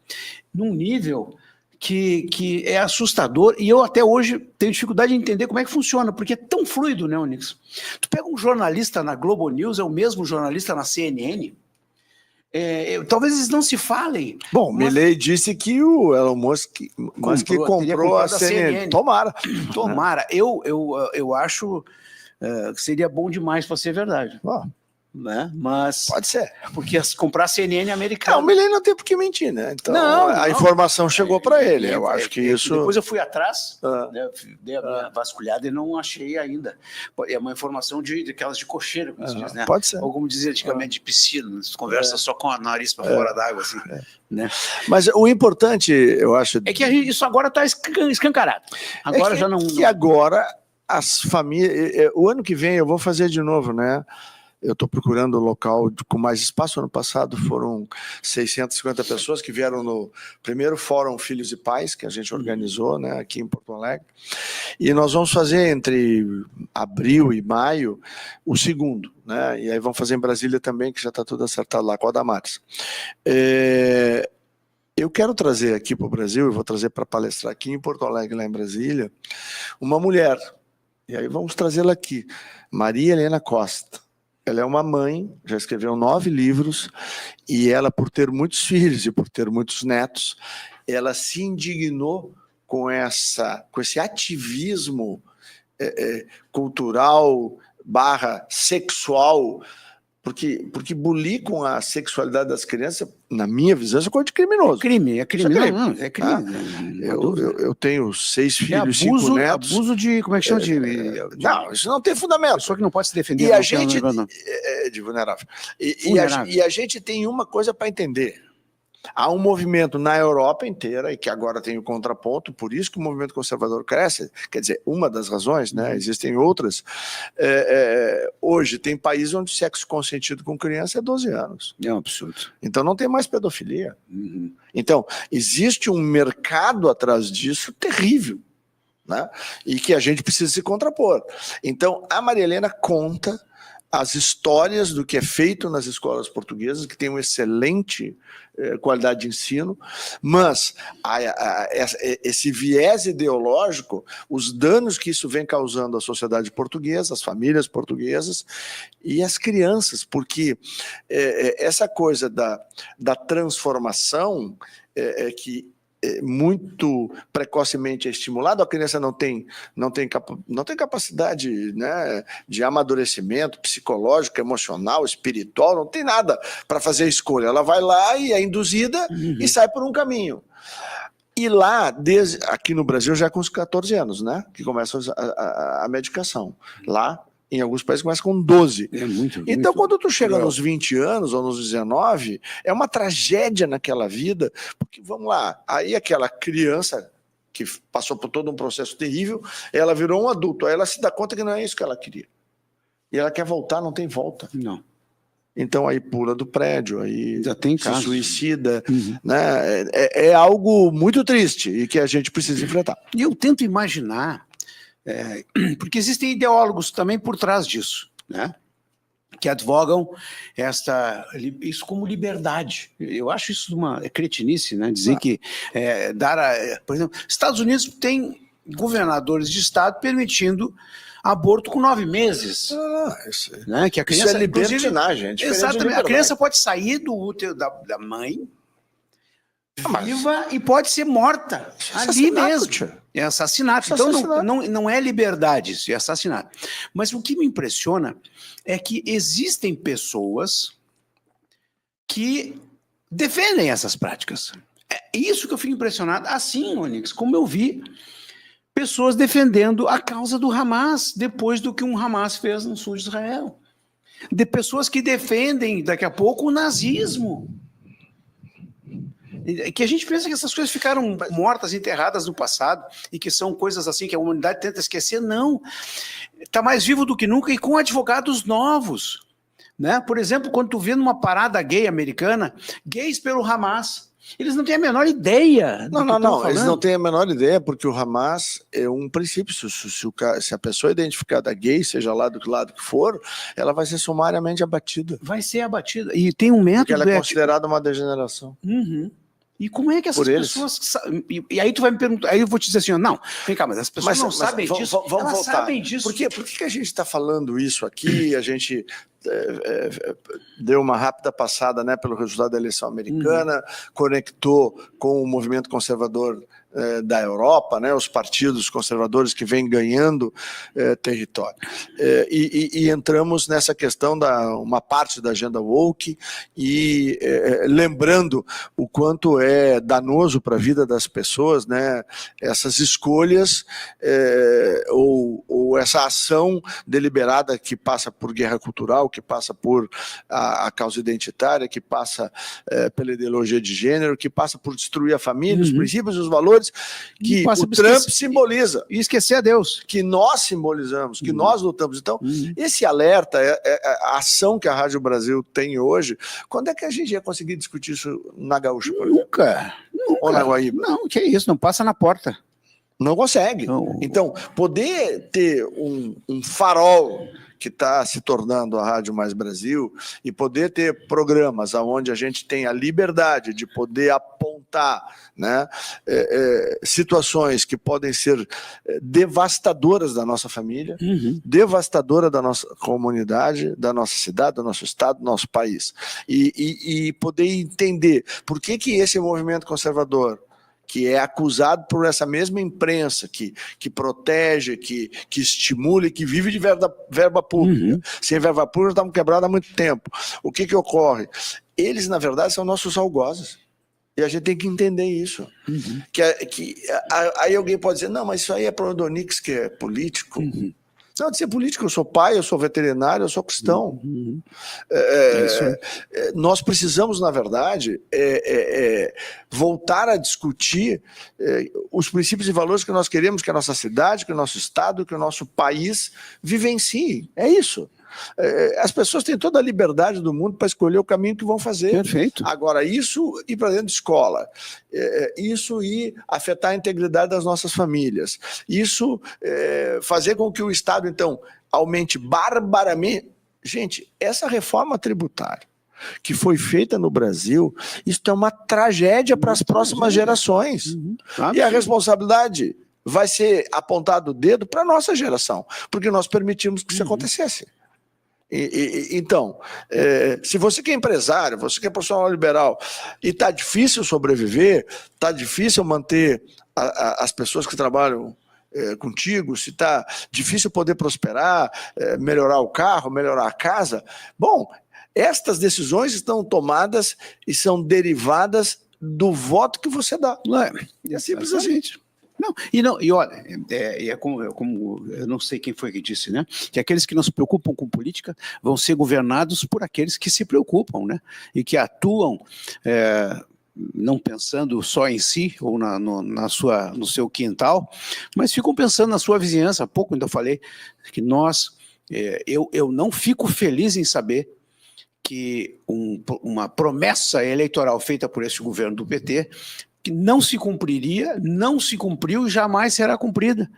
num nível que é assustador, e eu até hoje tenho dificuldade de entender como é que funciona, porque é tão fluido, né, Onix? Tu pega um jornalista na Globo News, é o mesmo jornalista na CNN, talvez eles não se falem. Bom, Milley disse que o Elon Musk comprou a CNN. Tomara. Eu acho que seria bom demais para ser verdade. né? Mas Pode ser. porque comprar CNN americana. Não, o Milley não tem por que mentir, né? Então, a informação chegou para ele. Eu acho que isso... Depois eu fui atrás, né, dei a minha vasculhada e não achei ainda. É uma informação de aquelas de cocheiro, como se diz, né? Pode ser. Ou como dizia antigamente, de piscina. Você conversa só com o nariz para fora d'água, assim. Né? Mas o importante, eu acho... É que isso agora está escancarado. Agora já não... Que agora as famílias... O ano que vem eu vou fazer de novo, né? Eu estou procurando o local com mais espaço. Ano passado foram 650 pessoas que vieram no primeiro Fórum Filhos e Pais, que a gente organizou, né, aqui em Porto Alegre. E nós vamos fazer entre abril e maio o segundo, né? E aí vamos fazer em Brasília também, que já está tudo acertado lá com a Damares. Eu quero trazer aqui para o Brasil, eu vou trazer para palestrar aqui em Porto Alegre, lá em Brasília, uma mulher. E aí vamos trazê-la aqui, Maria Helena Costa. Ela é uma mãe, já escreveu 9 livros, e ela, por ter muitos filhos e por ter muitos netos, ela se indignou com esse ativismo cultural / sexual, porque bulir com a sexualidade das crianças, na minha visão, é coisa de criminoso. É crime. É crime. Não, eu tenho 6 filhos, 5 netos. Abuso de, como é que chama? Não, isso não tem fundamento. Pessoa que não pode se defender. E a gente... de vulnerável. E a gente tem uma coisa para entender. Há um movimento na Europa inteira, e que agora tem o contraponto, por isso que o movimento conservador cresce, quer dizer, uma das razões, né? Existem outras. Hoje tem países onde o sexo consentido com criança é 12 anos. É um absurdo. Então não tem mais pedofilia. Então, existe um mercado atrás disso terrível, né? E que a gente precisa se contrapor. Então, a Maria Helena conta as histórias do que é feito nas escolas portuguesas, que tem uma excelente qualidade de ensino, mas esse viés ideológico, os danos que isso vem causando à sociedade portuguesa, às famílias portuguesas e às crianças, porque essa coisa da transformação que muito precocemente é estimulado, a criança não tem capacidade, né, de amadurecimento psicológico, emocional, espiritual, não tem nada para fazer a escolha. Ela vai lá e é induzida e sai por um caminho. E lá, aqui no Brasil, já é com os 14 anos, né, que começa a medicação. Lá, em alguns países, começa com 12. Então, quando tu chega nos 20 anos ou nos 19, é uma tragédia naquela vida, porque, vamos lá, aí aquela criança que passou por todo um processo terrível, ela virou um adulto, aí ela se dá conta que não é isso que ela queria. E ela quer voltar, não tem volta. Não. Então, aí pula do prédio, aí já tem se suicida, né? É algo muito triste e que a gente precisa enfrentar. E eu tento imaginar, porque existem ideólogos também por trás disso, né? Que advogam isso como liberdade. Eu acho isso uma cretinice, né? Dizer que por exemplo, Estados Unidos tem governadores de estado permitindo aborto com 9 meses. Né? Que a criança, isso é libertinagem. Exatamente. A criança pode sair do útero da mãe viva e pode ser morta ali mesmo. É assassinato. Então não é liberdade, isso é assassinato. Mas o que me impressiona é que existem pessoas que defendem essas práticas. É isso que eu fico impressionado. Assim, Onyx, como eu vi pessoas defendendo a causa do Hamas depois do que um Hamas fez no sul de Israel. De pessoas que defendem, daqui a pouco, o nazismo. Que a gente pensa que essas coisas ficaram mortas, enterradas no passado e que são coisas assim que a humanidade tenta esquecer. Não. Está mais vivo do que nunca e com advogados novos. Né? Por exemplo, quando tu vê numa parada gay americana, gays pelo Hamas, eles não têm a menor ideia. Não, eles não têm a menor ideia, porque o Hamas é um princípio. Se a pessoa é identificada gay, seja lá do lado que for, ela vai ser sumariamente abatida. Vai ser abatida. E tem um método... Porque ela é considerada uma degeneração. E como é que essas pessoas... E aí tu vai me perguntar, aí eu vou te dizer assim, não, vem cá, mas as pessoas não sabem disso. Vamos voltar. Sabem disso. Por que a gente está falando isso aqui? A gente deu uma rápida passada, né, pelo resultado da eleição americana, conectou com o movimento conservador da Europa, né, os partidos conservadores que vêm ganhando território. E entramos nessa questão uma parte da agenda woke e lembrando o quanto é danoso para a vida das pessoas, né, essas escolhas ou essa ação deliberada que passa por guerra cultural, que passa por a causa identitária, que passa pela ideologia de gênero, que passa por destruir a família, os princípios e os valores que o Trump simboliza. E esquecer a Deus. Que nós simbolizamos, que nós lutamos. Então, esse alerta, a ação que a Rádio Brasil tem hoje, quando é que a gente ia conseguir discutir isso na Gaúcha, por exemplo? Nunca. Ou na Guaíba? Não, que é isso, não passa na porta. Não consegue. Não. Então, poder ter um farol que está se tornando a Rádio Mais Brasil e poder ter programas onde a gente tem a liberdade de poder apontar, né, situações que podem ser devastadoras da nossa família, devastadoras da nossa comunidade, da nossa cidade, do nosso estado, do nosso país. E poder entender por que esse movimento conservador, que é acusado por essa mesma imprensa que protege, que estimula e que vive de verba pública. Sem verba pública, estamos quebrados há muito tempo. O que ocorre? Eles, na verdade, são nossos algozes. E a gente tem que entender isso. Aí alguém pode dizer, não, mas isso aí é para o Donix, que é político. Não, de ser político, eu sou pai, eu sou veterinário, eu sou cristão. Nós precisamos, na verdade, voltar a discutir os princípios e valores que nós queremos que a nossa cidade, que o nosso estado, que o nosso país vivencie. É isso. As pessoas têm toda a liberdade do mundo para escolher o caminho que vão fazer. Perfeito. Agora, isso ir para dentro de escola, isso ir afetar a integridade das nossas famílias, isso fazer com que o Estado, então, aumente barbaramente. Gente, essa reforma tributária que foi feita no Brasil, isso é uma tragédia para as próximas gerações. E a responsabilidade vai ser apontado o dedo para a nossa geração, porque nós permitimos que isso acontecesse. Então, se você que é empresário, você que é profissional liberal e está difícil sobreviver, está difícil manter as pessoas que trabalham contigo, se está difícil poder prosperar, melhorar o carro, melhorar a casa, bom, estas decisões estão tomadas e são derivadas do voto que você dá. É simples assim. E olha, como eu não sei quem foi que disse, né? Que aqueles que não se preocupam com política vão ser governados por aqueles que se preocupam, né? E que atuam não pensando só em si ou no seu quintal, mas ficam pensando na sua vizinhança. Há pouco ainda falei que eu não fico feliz em saber que uma promessa eleitoral feita por esse governo do PT que não se cumpriria, não se cumpriu e jamais será cumprida,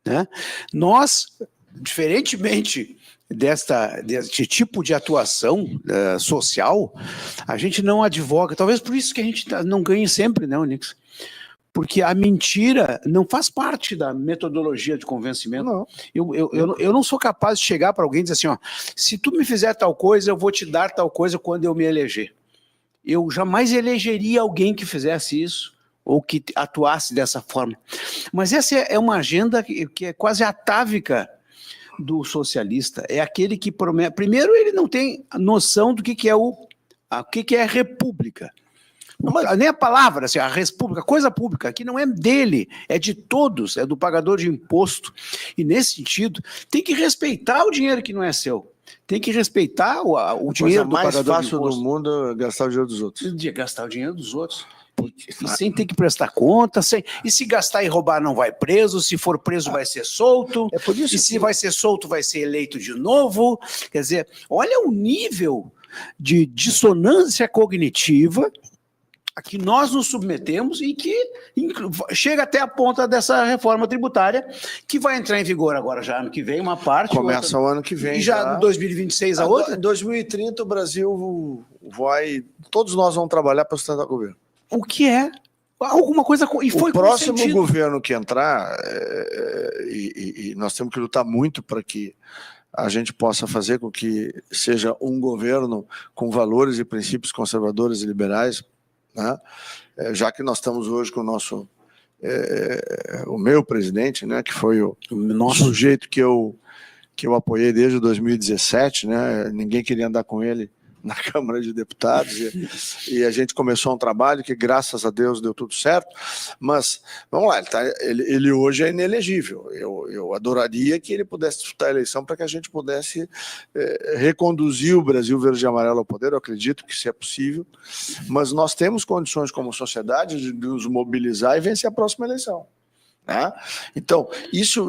né? Nós, diferentemente deste tipo de atuação social, a gente não advoga, talvez por isso que a gente não ganhe sempre, né, Onix? Porque a mentira não faz parte da metodologia de convencimento. Não. Eu não sou capaz de chegar para alguém e dizer assim, ó, se tu me fizer tal coisa, eu vou te dar tal coisa quando eu me eleger. Eu jamais elegeria alguém que fizesse isso ou que atuasse dessa forma. Mas essa é uma agenda que é quase atávica do socialista. É aquele que promete... Primeiro, ele não tem noção do que é o que é república. Nem a palavra, assim, a república, coisa pública, que não é dele, é de todos, é do pagador de imposto. E, nesse sentido, tem que respeitar o dinheiro que não é seu. Tem que respeitar o dinheiro do pagador de imposto. O mais fácil do mundo é gastar o dinheiro dos outros. Gastar o dinheiro dos outros. Sem ter que prestar conta, e se gastar e roubar não vai preso, se for preso vai ser solto, e se vai ser solto vai ser eleito de novo. Quer dizer, olha o nível de dissonância cognitiva a que nós nos submetemos e que chega até a ponta dessa reforma tributária, que vai entrar em vigor agora já ano que vem, uma parte. Começa o ano que vem. E já em 2026 a outra? Em 2030 o Brasil vai... Todos nós vamos trabalhar para sustentar o governo. O que é alguma coisa... E foi o próximo governo que entrar, e nós temos que lutar muito para que a gente possa fazer com que seja um governo com valores e princípios conservadores e liberais, né? Já que nós estamos hoje com o nosso, o meu presidente, né, que foi o sujeito que eu apoiei desde 2017, né? Ninguém queria andar com ele na Câmara de Deputados, e a gente começou um trabalho que, graças a Deus, deu tudo certo, mas, vamos lá, ele hoje é inelegível. Eu adoraria que ele pudesse disputar a eleição para que a gente pudesse reconduzir o Brasil verde e amarelo ao poder. Eu acredito que isso é possível, mas nós temos condições como sociedade de nos mobilizar e vencer a próxima eleição. Né? Então,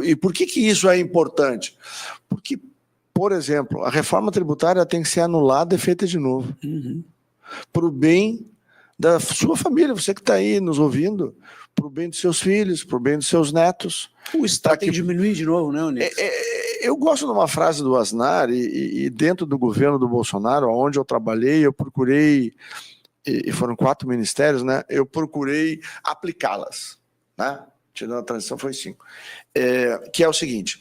e por que isso é importante? Porque, por exemplo, a reforma tributária tem que ser anulada e feita de novo. Para o bem da sua família, você que está aí nos ouvindo, para o bem dos seus filhos, para o bem dos seus netos. O Estado tem que diminuir de novo, né, Onix? Eu gosto de uma frase do Aznar, e dentro do governo do Bolsonaro, onde eu trabalhei, eu procurei, e foram 4 ministérios, né? Eu procurei aplicá-las, né? Tirando a transição, foi 5. Que é o seguinte,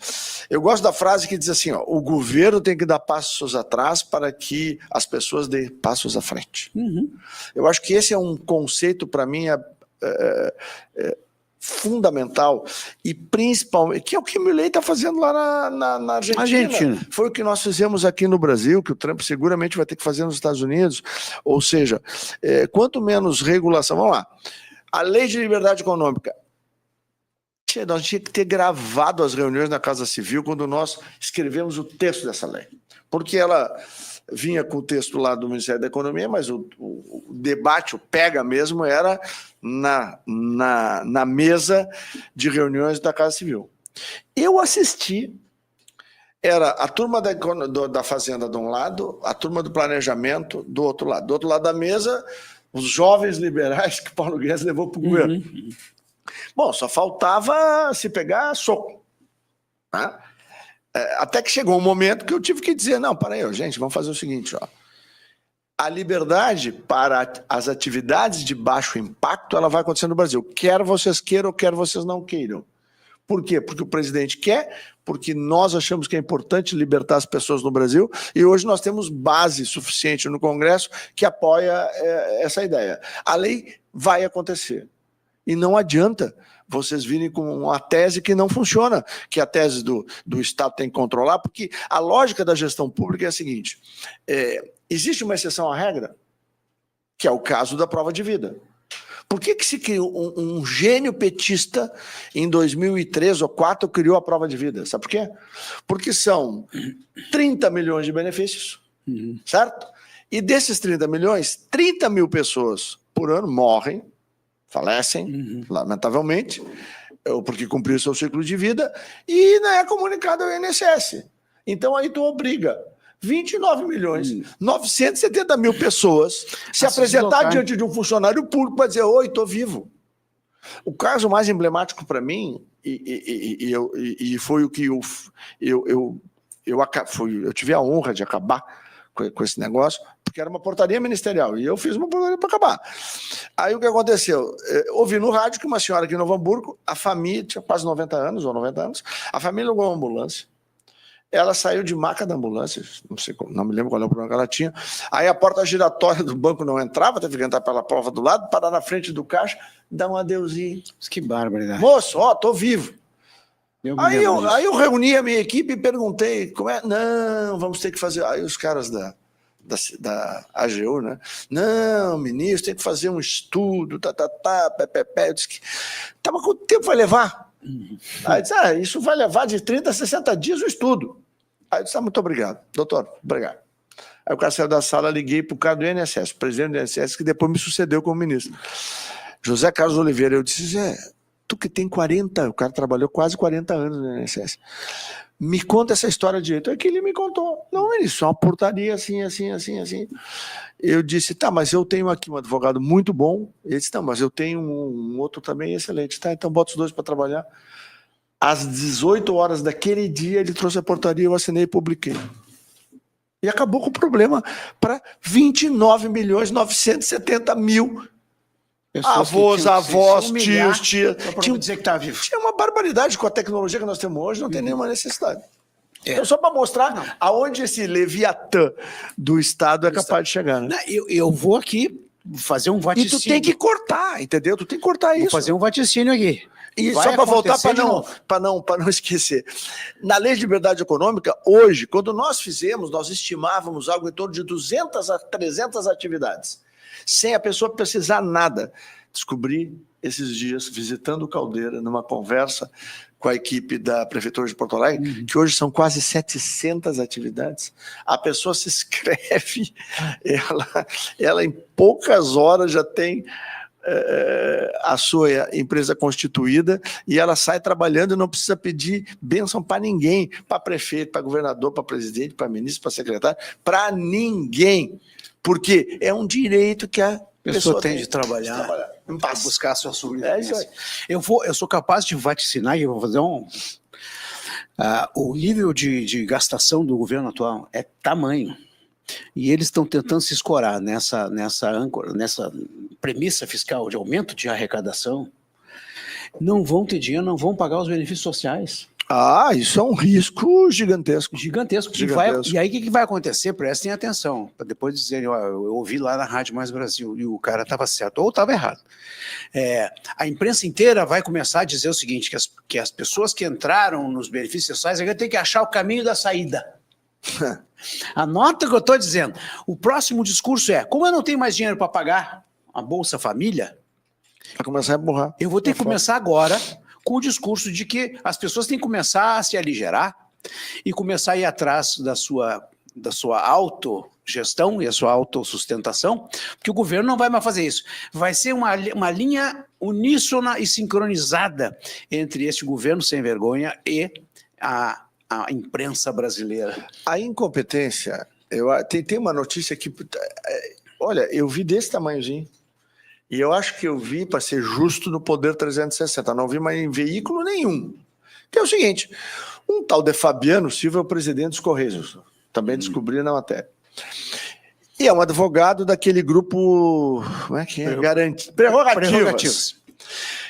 eu gosto da frase que diz assim, ó, o governo tem que dar passos atrás para que as pessoas dêem passos à frente. Eu acho que esse é um conceito, para mim, fundamental, e principalmente, que é o que o Milei está fazendo lá na Argentina. Foi o que nós fizemos aqui no Brasil, que o Trump seguramente vai ter que fazer nos Estados Unidos. Ou seja, quanto menos regulação, vamos lá, a lei de liberdade econômica, nós tínhamos que ter gravado as reuniões na Casa Civil quando nós escrevemos o texto dessa lei. Porque ela vinha com o texto lá do Ministério da Economia, mas o debate, o pega mesmo, era na mesa de reuniões da Casa Civil. Eu assisti, era a turma da Fazenda de um lado, a turma do Planejamento do outro lado. Do outro lado da mesa, os jovens liberais que Paulo Guedes levou para o governo. Bom, só faltava se pegar soco. Né? Até que chegou um momento que eu tive que dizer, não, para aí, gente, vamos fazer o seguinte, ó. A liberdade para as atividades de baixo impacto, ela vai acontecer no Brasil. Quer vocês queiram, quer vocês não queiram. Por quê? Porque o presidente quer, porque nós achamos que é importante libertar as pessoas no Brasil, e hoje nós temos base suficiente no Congresso que apoia essa ideia. A lei vai acontecer. E não adianta vocês virem com uma tese que não funciona, que a tese do Estado tem que controlar, porque a lógica da gestão pública é a seguinte, existe uma exceção à regra, que é o caso da prova de vida. Por que se criou um gênio petista em 2003 ou 2004 criou a prova de vida? Sabe por quê? Porque são 30 milhões de benefícios, certo? E desses 30 milhões, 30 mil pessoas por ano morrem, falecem, lamentavelmente, porque cumpriu seu ciclo de vida, e não é comunicado ao INSS. Então aí tu obriga 29 milhões, 970 mil pessoas se apresentar diante de um funcionário público para dizer, oi, estou vivo. O caso mais emblemático para mim, e foi o que eu tive a honra de acabar com esse negócio, porque era uma portaria ministerial, e eu fiz uma portaria para acabar. Aí o que aconteceu? Ouvi no rádio que uma senhora aqui em Novo Hamburgo, a família, tinha quase 90 anos, ou 90 anos, a família alugou uma ambulância, ela saiu de maca da ambulância, não me lembro qual é o problema que ela tinha, aí a porta giratória do banco não entrava, teve que entrar pela prova do lado, parar na frente do caixa, dar um adeuzinho. Que barbaridade. Moço, ó, tô vivo. Aí eu reuni a minha equipe e perguntei, como é? Não, vamos ter que fazer. Aí os caras da AGU, né? Não, ministro, tem que fazer um estudo, Eu disse que, tá, mas quanto tempo vai levar? Aí disse, isso vai levar de 30 a 60 dias o estudo. Aí eu disse, muito obrigado, doutor, obrigado. Aí o cara saiu da sala, liguei para o cara do INSS, o presidente do INSS, que depois me sucedeu como ministro. José Carlos Oliveira, eu disse, Zé, tu que tem 40, o cara trabalhou quase 40 anos no INSS. Me conta essa história direito. É que ele me contou. Não, ele só uma portaria assim. Eu disse, tá, mas eu tenho aqui um advogado muito bom. Ele disse, tá, mas eu tenho um outro também excelente. Tá, então bota os dois para trabalhar. Às 18 horas daquele dia, ele trouxe a portaria, eu assinei e publiquei. E acabou com o problema para 29 milhões 970 mil avós, tios, tias. Tinha dizer que tá vivo. Tinha uma barbaridade com a tecnologia que nós temos hoje, não tem nenhuma necessidade. Então, só para mostrar aonde esse Leviatã do Estado é capaz de chegar, né? Eu vou aqui fazer um vaticínio. E tu tem que cortar, entendeu? Tu tem que cortar isso. Vou fazer um vaticínio aqui. E só para voltar, para não esquecer. Na Lei de Liberdade Econômica, hoje, quando nós estimávamos algo em torno de 200 a 300 atividades, sem a pessoa precisar nada. Descobri esses dias, visitando o Caldeira, numa conversa com a equipe da Prefeitura de Porto Alegre, que hoje são quase 700 atividades. A pessoa se inscreve, ela em poucas horas já tem a sua empresa constituída e ela sai trabalhando e não precisa pedir bênção para ninguém, para prefeito, para governador, para presidente, para ministro, para secretário, para ninguém, porque é um direito que a pessoa tem de trabalhar para buscar a sua sobrevivência. Eu sou capaz de vaticinar e eu vou fazer o nível de gastação do governo atual é tamanho. E eles estão tentando se escorar nessa premissa fiscal de aumento de arrecadação. Não vão ter dinheiro, não vão pagar os benefícios sociais. Isso é um risco gigantesco. Gigantesco. E aí o que vai acontecer? Prestem atenção, para depois dizerem, eu ouvi lá na Rádio Mais Brasil e o cara estava certo ou estava errado. A imprensa inteira vai começar a dizer o seguinte, que as pessoas que entraram nos benefícios sociais agora têm que achar o caminho da saída. Anota o que eu estou dizendo. O próximo discurso como eu não tenho mais dinheiro para pagar a Bolsa Família, vai começar a empurrar. Eu vou ter que começar agora com o discurso de que as pessoas têm que começar a se aligerar e começar a ir atrás da sua autogestão e a sua autossustentação, porque o governo não vai mais fazer isso. Vai ser uma linha uníssona e sincronizada entre este governo sem vergonha e a imprensa brasileira. A incompetência, tem uma notícia que, olha, eu vi desse tamanhozinho, e eu acho que eu vi, para ser justo, no Poder 360, não vi mais em veículo nenhum, que é o seguinte, um tal de Fabiano Silva é o presidente dos Correios, também descobri na matéria, e é um advogado daquele grupo, como é que é? Prerrogativas.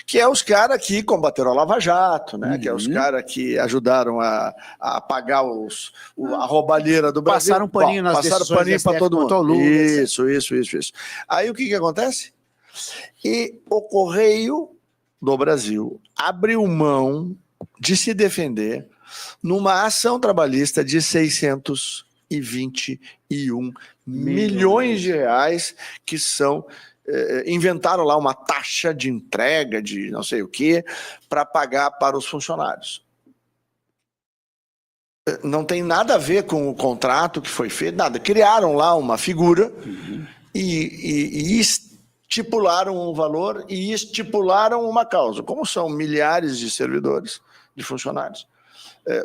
Que é os caras que combateram a Lava Jato, né? Que é os caras que ajudaram a apagar a roubalheira do Brasil. Passaram paninho nas decisões. Passaram paninho para todo mundo. Isso. Aí o que acontece? E o Correio do Brasil abriu mão de se defender numa ação trabalhista de 621 milhões de reais, que são... inventaram lá uma taxa de entrega de não sei o que para pagar para os funcionários. Não tem nada a ver com o contrato que foi feito, nada. Criaram lá uma figura e estipularam um valor e estipularam uma causa. Como são milhares de servidores, de funcionários,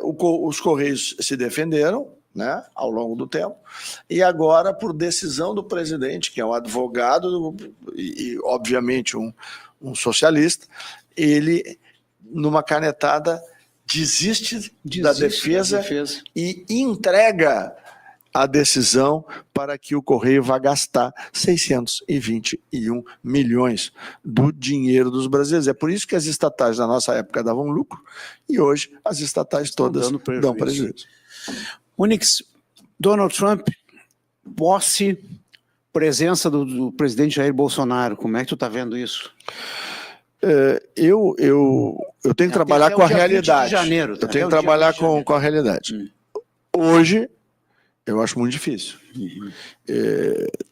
os Correios se defenderam, né, ao longo do tempo, e agora, por decisão do presidente, que é um advogado e obviamente um socialista, ele, numa canetada, desiste da defesa e entrega a decisão para que o Correio vá gastar 621 milhões do dinheiro dos brasileiros. É por isso que as estatais na nossa época davam lucro e hoje as estatais todas dão prejuízo. Onyx, Donald Trump, posse, presença do presidente Jair Bolsonaro, como é que tu está vendo isso? Eu tenho que trabalhar com a realidade. Janeiro, eu tenho que trabalhar com a realidade. Hoje, eu acho muito difícil.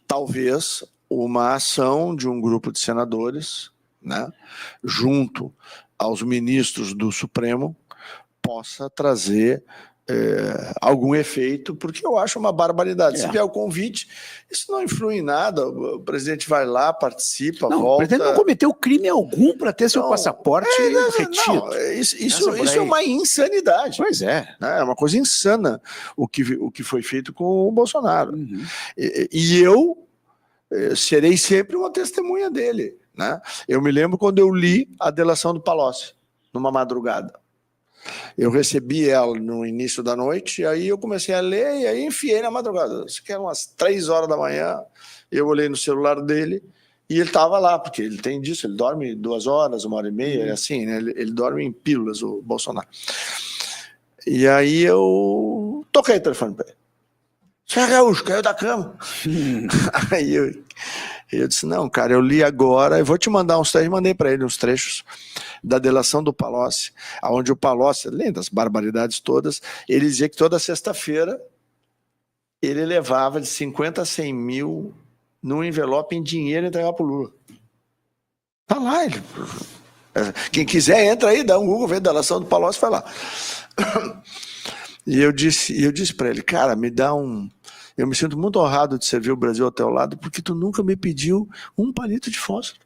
Talvez uma ação de um grupo de senadores, né, junto aos ministros do Supremo, possa trazer algum efeito, porque eu acho uma barbaridade. Se vier o convite, isso não influi em nada, o presidente vai lá, participa, volta... O presidente não cometeu crime algum para ter seu passaporte retido. Isso é uma insanidade. Pois é. É uma coisa insana o que foi feito com o Bolsonaro. E eu serei sempre uma testemunha dele, né? Eu me lembro quando eu li a delação do Palocci, numa madrugada. Eu recebi ela no início da noite, e aí eu comecei a ler, e aí enfiei na madrugada. Isso que eram umas 3 horas da manhã, eu olhei no celular dele, e ele estava lá, porque ele tem disso, ele dorme 2 horas, 1h30, é assim, né? Ele dorme em pílulas, o Bolsonaro. E aí eu toquei o telefone para ele. Senhor Gaúcho, caiu da cama. Aí eu disse, não, cara, eu li agora, eu vou te mandar uns trechos, mandei para ele uns trechos da delação do Palocci, onde o Palocci, além das barbaridades todas, ele dizia que toda sexta-feira ele levava de 50 a 100 mil num envelope em dinheiro e entregava para o Lula. Tá lá, ele... Quem quiser, entra aí, dá um Google, vê a delação do Palocci, vai lá. E eu disse para ele, cara, me dá um... Eu me sinto muito honrado de servir o Brasil ao teu lado, porque tu nunca me pediu um palito de fósforo.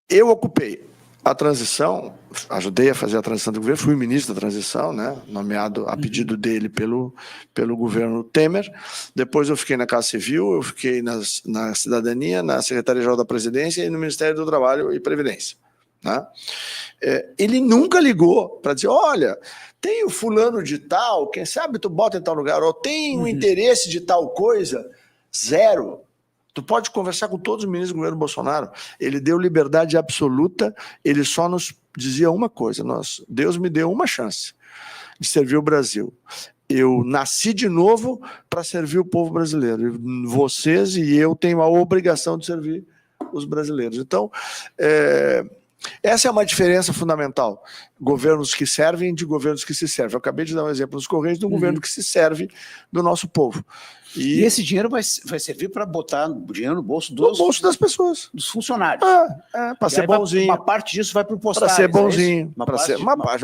Eu ocupei a transição, ajudei a fazer a transição do governo, fui ministro da transição, né, nomeado a pedido dele pelo governo Temer. Depois eu fiquei na Casa Civil, eu fiquei na Cidadania, na Secretaria-Geral da Presidência e no Ministério do Trabalho e Previdência. Né? Ele nunca ligou para dizer, olha, tem o fulano de tal, quem sabe tu bota em tal lugar, ou tem um interesse de tal coisa, zero. Tu pode conversar com todos os ministros do governo Bolsonaro. Ele deu liberdade absoluta, ele só nos dizia uma coisa, Deus me deu uma chance de servir o Brasil. Eu nasci de novo para servir o povo brasileiro. Vocês e eu tenho a obrigação de servir os brasileiros. Então, essa é uma diferença fundamental. Governos que servem de governos que se servem. Eu acabei de dar um exemplo nos Correios de um governo que se serve do nosso povo. E esse dinheiro vai servir para botar o dinheiro no bolso das pessoas. Dos funcionários. Para ser bonzinho. Uma parte disso vai para o postagem. Para ser bonzinho.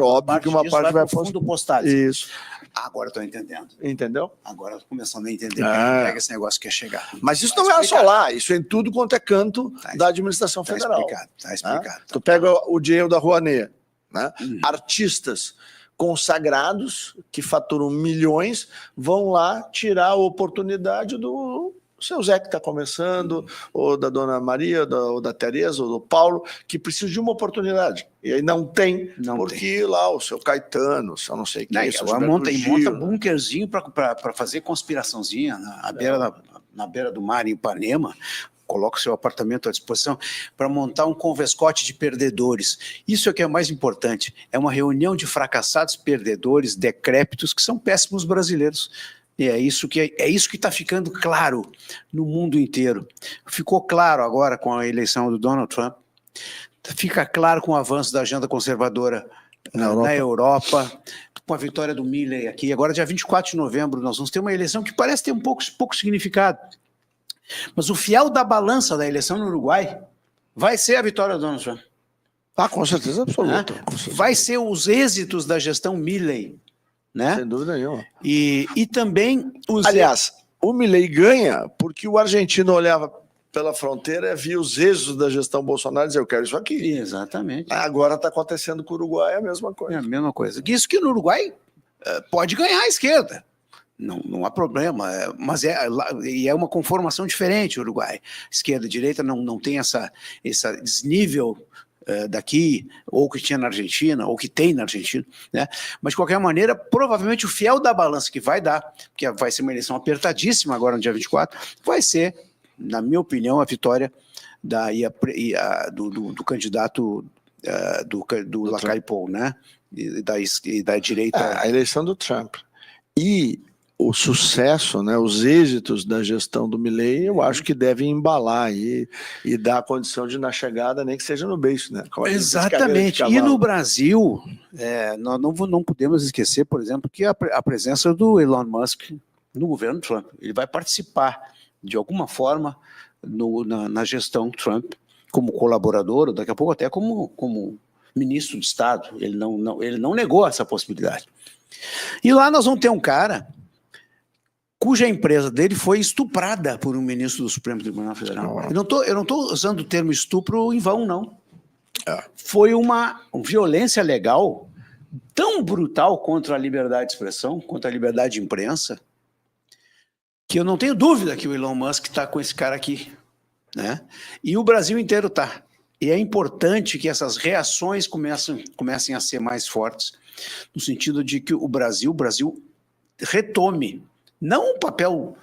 Óbvio que uma parte vai para o fundo postagem. Isso. Agora estou entendendo. Entendeu? Agora estou começando a entender como é que esse negócio quer chegar. Mas isso não é só lá, isso é em tudo quanto é canto da administração federal. Está explicado. Tu pega o dinheiro da Rouanet, né? Artistas consagrados que faturam milhões vão lá tirar a oportunidade do seu Zé que está começando, ou da Dona Maria, ou da Tereza, ou do Paulo, que precisa de uma oportunidade. E aí não tem, porque lá o seu Caetano, o seu não sei o que. Monta bunkerzinho para fazer conspiraçãozinha na beira do mar em Ipanema, coloca o seu apartamento à disposição para montar um convescote de perdedores. Isso é que é o mais importante. É uma reunião de fracassados perdedores, decrépitos, que são péssimos brasileiros. E é isso que está ficando claro no mundo inteiro. Ficou claro agora com a eleição do Donald Trump. Fica claro com o avanço da agenda conservadora na Europa, com a vitória do Milley aqui. Agora, dia 24 de novembro, nós vamos ter uma eleição que parece ter um pouco significado. Mas o fiel da balança da eleição no Uruguai vai ser a vitória do Donald Trump. Com certeza absoluta. Vai ser os êxitos da gestão Milley. Né? Sem dúvida nenhuma. E também... Aliás, o Milley ganha porque o argentino olhava pela fronteira e via os êxitos da gestão Bolsonaro e dizia, eu quero isso aqui. Exatamente. Agora está acontecendo com o Uruguai, é a mesma coisa. É a mesma coisa. Isso que no Uruguai pode ganhar a esquerda. Não há problema, mas é uma conformação diferente o Uruguai. Esquerda e direita não tem esse desnível daqui, ou que tinha na Argentina, ou que tem na Argentina, né? Mas de qualquer maneira, provavelmente o fiel da balança que vai dar, porque vai ser uma eleição apertadíssima agora no dia 24, vai ser, na minha opinião, a vitória do candidato do Lacaille Pou, né? E da direita. A eleição do Trump. E o sucesso, né, os êxitos da gestão do Milley, eu acho que devem embalar e dar a condição de, na chegada, nem que seja no beijo, né? Exatamente. E no Brasil, nós não podemos esquecer, por exemplo, que a presença do Elon Musk no governo Trump. Ele vai participar, de alguma forma, na gestão Trump, como colaborador, ou daqui a pouco até como ministro de Estado. Ele não negou essa possibilidade. E lá nós vamos ter um cara cuja empresa dele foi estuprada por um ministro do Supremo Tribunal Federal. Eu não estou usando o termo estupro em vão, não. Foi uma violência legal tão brutal contra a liberdade de expressão, contra a liberdade de imprensa, que eu não tenho dúvida que o Elon Musk está com esse cara aqui, né? E o Brasil inteiro está. E é importante que essas reações comecem a ser mais fortes, no sentido de que o Brasil retome não um papel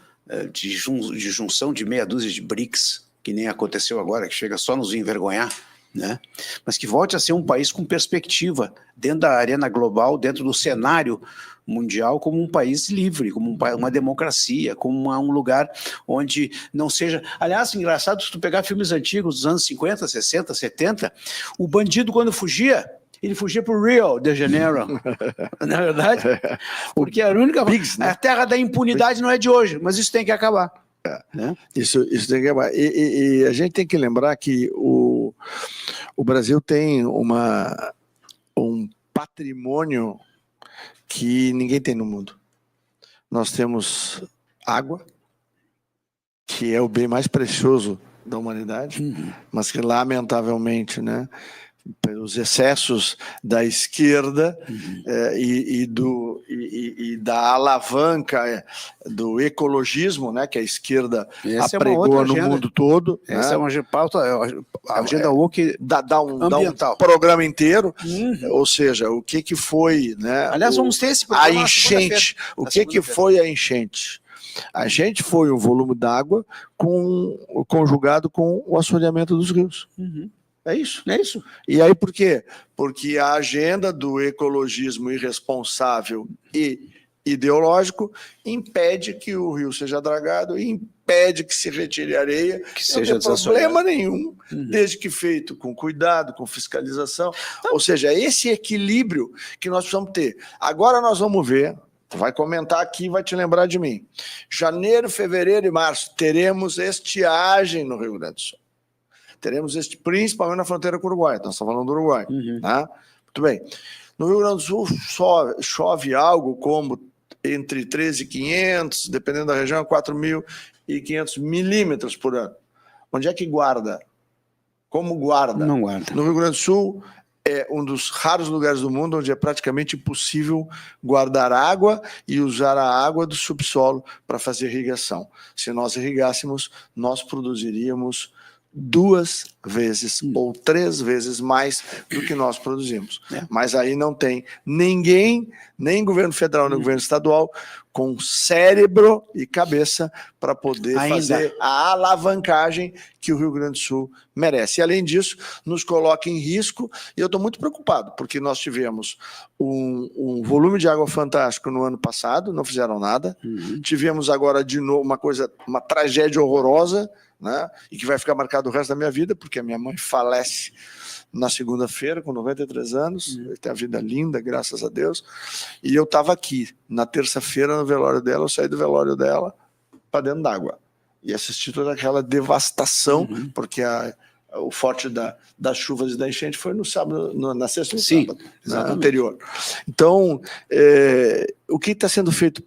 de junção de meia dúzia de BRICS, que nem aconteceu agora, que chega só nos envergonhar, né? Mas que volte a ser um país com perspectiva dentro da arena global, dentro do cenário mundial, como um país livre, como uma democracia, como um lugar onde não seja... Aliás, engraçado, se tu pegar filmes antigos dos anos 50, 60, 70, o bandido, quando fugia, ele fugia para o Rio de Janeiro, não é verdade? Porque a única... Pigs, né? A terra da impunidade não é de hoje, mas isso tem que acabar. Né? Isso tem que acabar. E a gente tem que lembrar que o Brasil tem um patrimônio que ninguém tem no mundo. Nós temos água, que é o bem mais precioso da humanidade, mas que, lamentavelmente, né, pelos excessos da esquerda e da alavanca do ecologismo, né, que a esquerda apregou no mundo todo. Essa, né, é uma pauta, a agenda woke dá um programa inteiro, ou seja, o que foi, né? Aliás, vamos ter esse programa a enchente. O que foi a enchente? A enchente foi o volume d'água conjugado com o assoreamento dos rios. É isso. É isso. E aí por quê? Porque a agenda do ecologismo irresponsável e ideológico impede que o rio seja dragado e impede que se retire areia, que seja não tem problema nenhum, desde que feito com cuidado, com fiscalização. Ou seja, esse equilíbrio que nós precisamos ter. Agora nós vamos ver, vai comentar aqui e vai te lembrar de mim. Janeiro, fevereiro e março teremos estiagem no Rio Grande do Sul. Teremos principalmente na fronteira com o Uruguai, nós estamos falando do Uruguai. Tá? Muito bem. No Rio Grande do Sul chove algo como entre 13.500, dependendo da região, 4.500 milímetros por ano. Onde é que guarda? Como guarda? Não guarda. No Rio Grande do Sul é um dos raros lugares do mundo onde é praticamente impossível guardar água e usar a água do subsolo para fazer irrigação. Se nós irrigássemos, nós produziríamos 2 vezes ou 3 vezes mais do que nós produzimos. Mas aí não tem ninguém, nem governo federal, nem governo estadual, com cérebro e cabeça para poder fazer a alavancagem que o Rio Grande do Sul merece. E, além disso, nos coloca em risco, e eu estou muito preocupado, porque nós tivemos um volume de água fantástico no ano passado, não fizeram nada. Tivemos agora de novo uma tragédia horrorosa, né? E que vai ficar marcado o resto da minha vida, porque a minha mãe falece na segunda-feira, com 93 anos, tem a vida linda, graças a Deus, e eu estava aqui, na terça-feira, no velório dela, eu saí do velório dela para dentro d'água, e assisti toda aquela devastação, porque o forte das chuvas e da enchente foi no sábado, na sexta e no sábado, anterior. Então, o que está sendo feito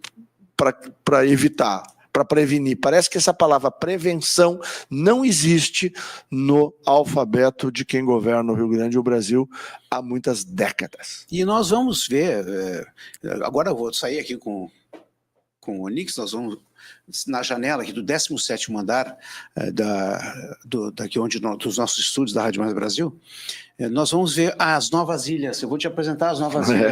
para evitar, para prevenir? Parece que essa palavra prevenção não existe no alfabeto de quem governa o Rio Grande e o Brasil há muitas décadas. E nós vamos ver, agora eu vou sair aqui com o Onix, nós vamos na janela aqui do 17º andar daqui onde dos nossos estúdios da Rádio Mais Brasil, nós vamos ver as novas ilhas. Eu vou te apresentar as novas ilhas,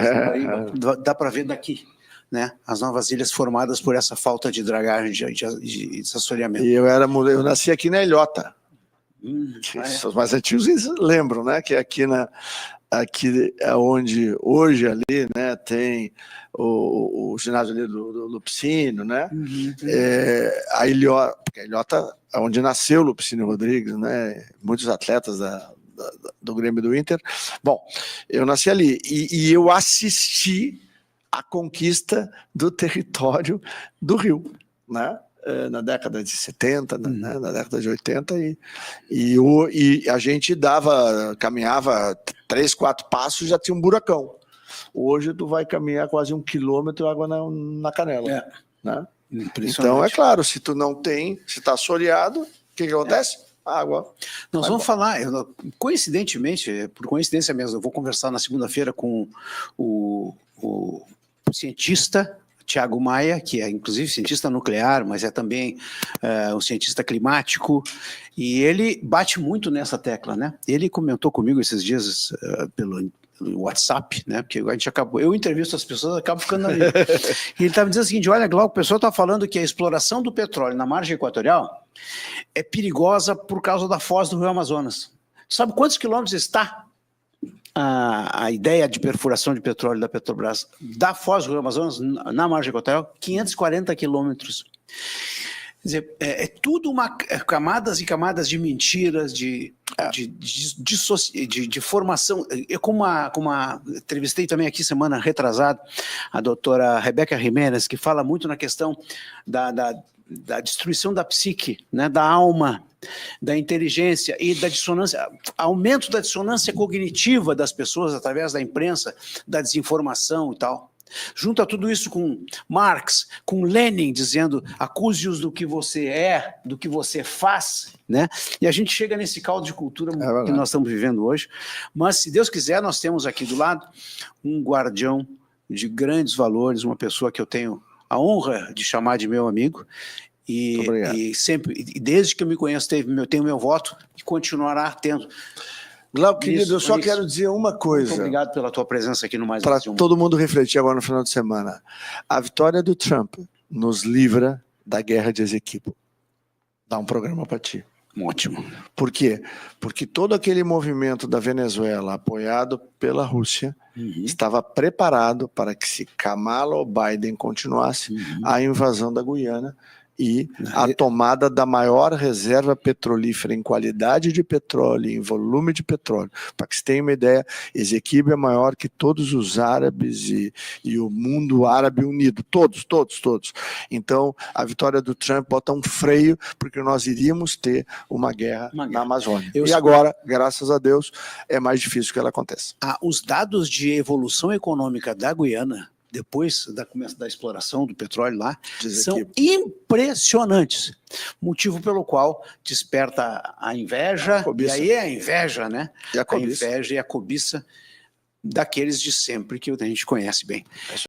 dá para ver daqui. Né, as novas ilhas formadas por essa falta de dragagem, de desassoreamento. E eu nasci aqui na Ilhota. Os mais antigos lembram, né? Que aqui é onde hoje ali, né, tem o ginásio ali do Lupicínio, né? A Ilhota é onde nasceu o Lupicínio Rodrigues, né? Muitos atletas do Grêmio do Inter. Bom, eu nasci ali e eu assisti a conquista do território do Rio, né? Na década de 70, né? Na década de 80, e a gente caminhava 3, 4 passos e já tinha um buracão. Hoje tu vai caminhar quase 1 quilômetro água na canela. Né? Então, é claro, se tu não tem, se está assoreado, o que acontece? Água. Nós vamos falar, coincidentemente, por coincidência mesmo, eu vou conversar na segunda-feira com o cientista Tiago Maia, que é inclusive cientista nuclear, mas é também um cientista climático, e ele bate muito nessa tecla, né? Ele comentou comigo esses dias pelo WhatsApp, né? Porque a gente eu entrevisto as pessoas, acabo ficando ali. E ele estava dizendo o seguinte: olha, Glauco, o pessoal está falando que a exploração do petróleo na margem equatorial é perigosa por causa da foz do Rio Amazonas. Sabe quantos quilômetros está a ideia de perfuração de petróleo da Petrobras da Foz do Rio Amazonas, na margem equatorial? 540 quilômetros. Quer dizer, é tudo camadas e camadas de mentiras, de formação. Eu, como entrevistei também aqui semana retrasada a doutora Rebeca Jiménez, que fala muito na questão da destruição da psique, né, da alma, da inteligência e da dissonância, aumento da dissonância cognitiva das pessoas através da imprensa, da desinformação e tal. Junta tudo isso com Marx, com Lenin dizendo acuse-os do que você é, do que você faz, né? E a gente chega nesse caldo de cultura que nós estamos vivendo hoje. Mas, se Deus quiser, nós temos aqui do lado um guardião de grandes valores, uma pessoa que eu tenho a honra de chamar de meu amigo. E sempre, desde que eu me conheço, tenho meu voto e continuará tendo. Glauco, querido, eu só quero dizer uma coisa. Muito obrigado pela tua presença aqui no Mais Para todo mundo refletir agora no final de semana. A vitória do Trump nos livra da guerra de Esequibo. Dá um programa para ti. Ótimo. Por quê? Porque todo aquele movimento da Venezuela, apoiado pela Rússia, estava preparado para que, se Kamala ou Biden continuasse, a invasão da Guiana e a tomada da maior reserva petrolífera em qualidade de petróleo, em volume de petróleo. Para que você tenha uma ideia, Esequibo é maior que todos os árabes e o mundo árabe unido, todos. Então, a vitória do Trump bota um freio, porque nós iríamos ter uma guerra na Amazônia. E agora, graças a Deus, é mais difícil que ela aconteça. Os dados de evolução econômica da Guiana, depois da exploração do petróleo lá, são impressionantes. Motivo pelo qual desperta a inveja, e aí é a inveja, né? A inveja e a cobiça daqueles de sempre que a gente conhece bem.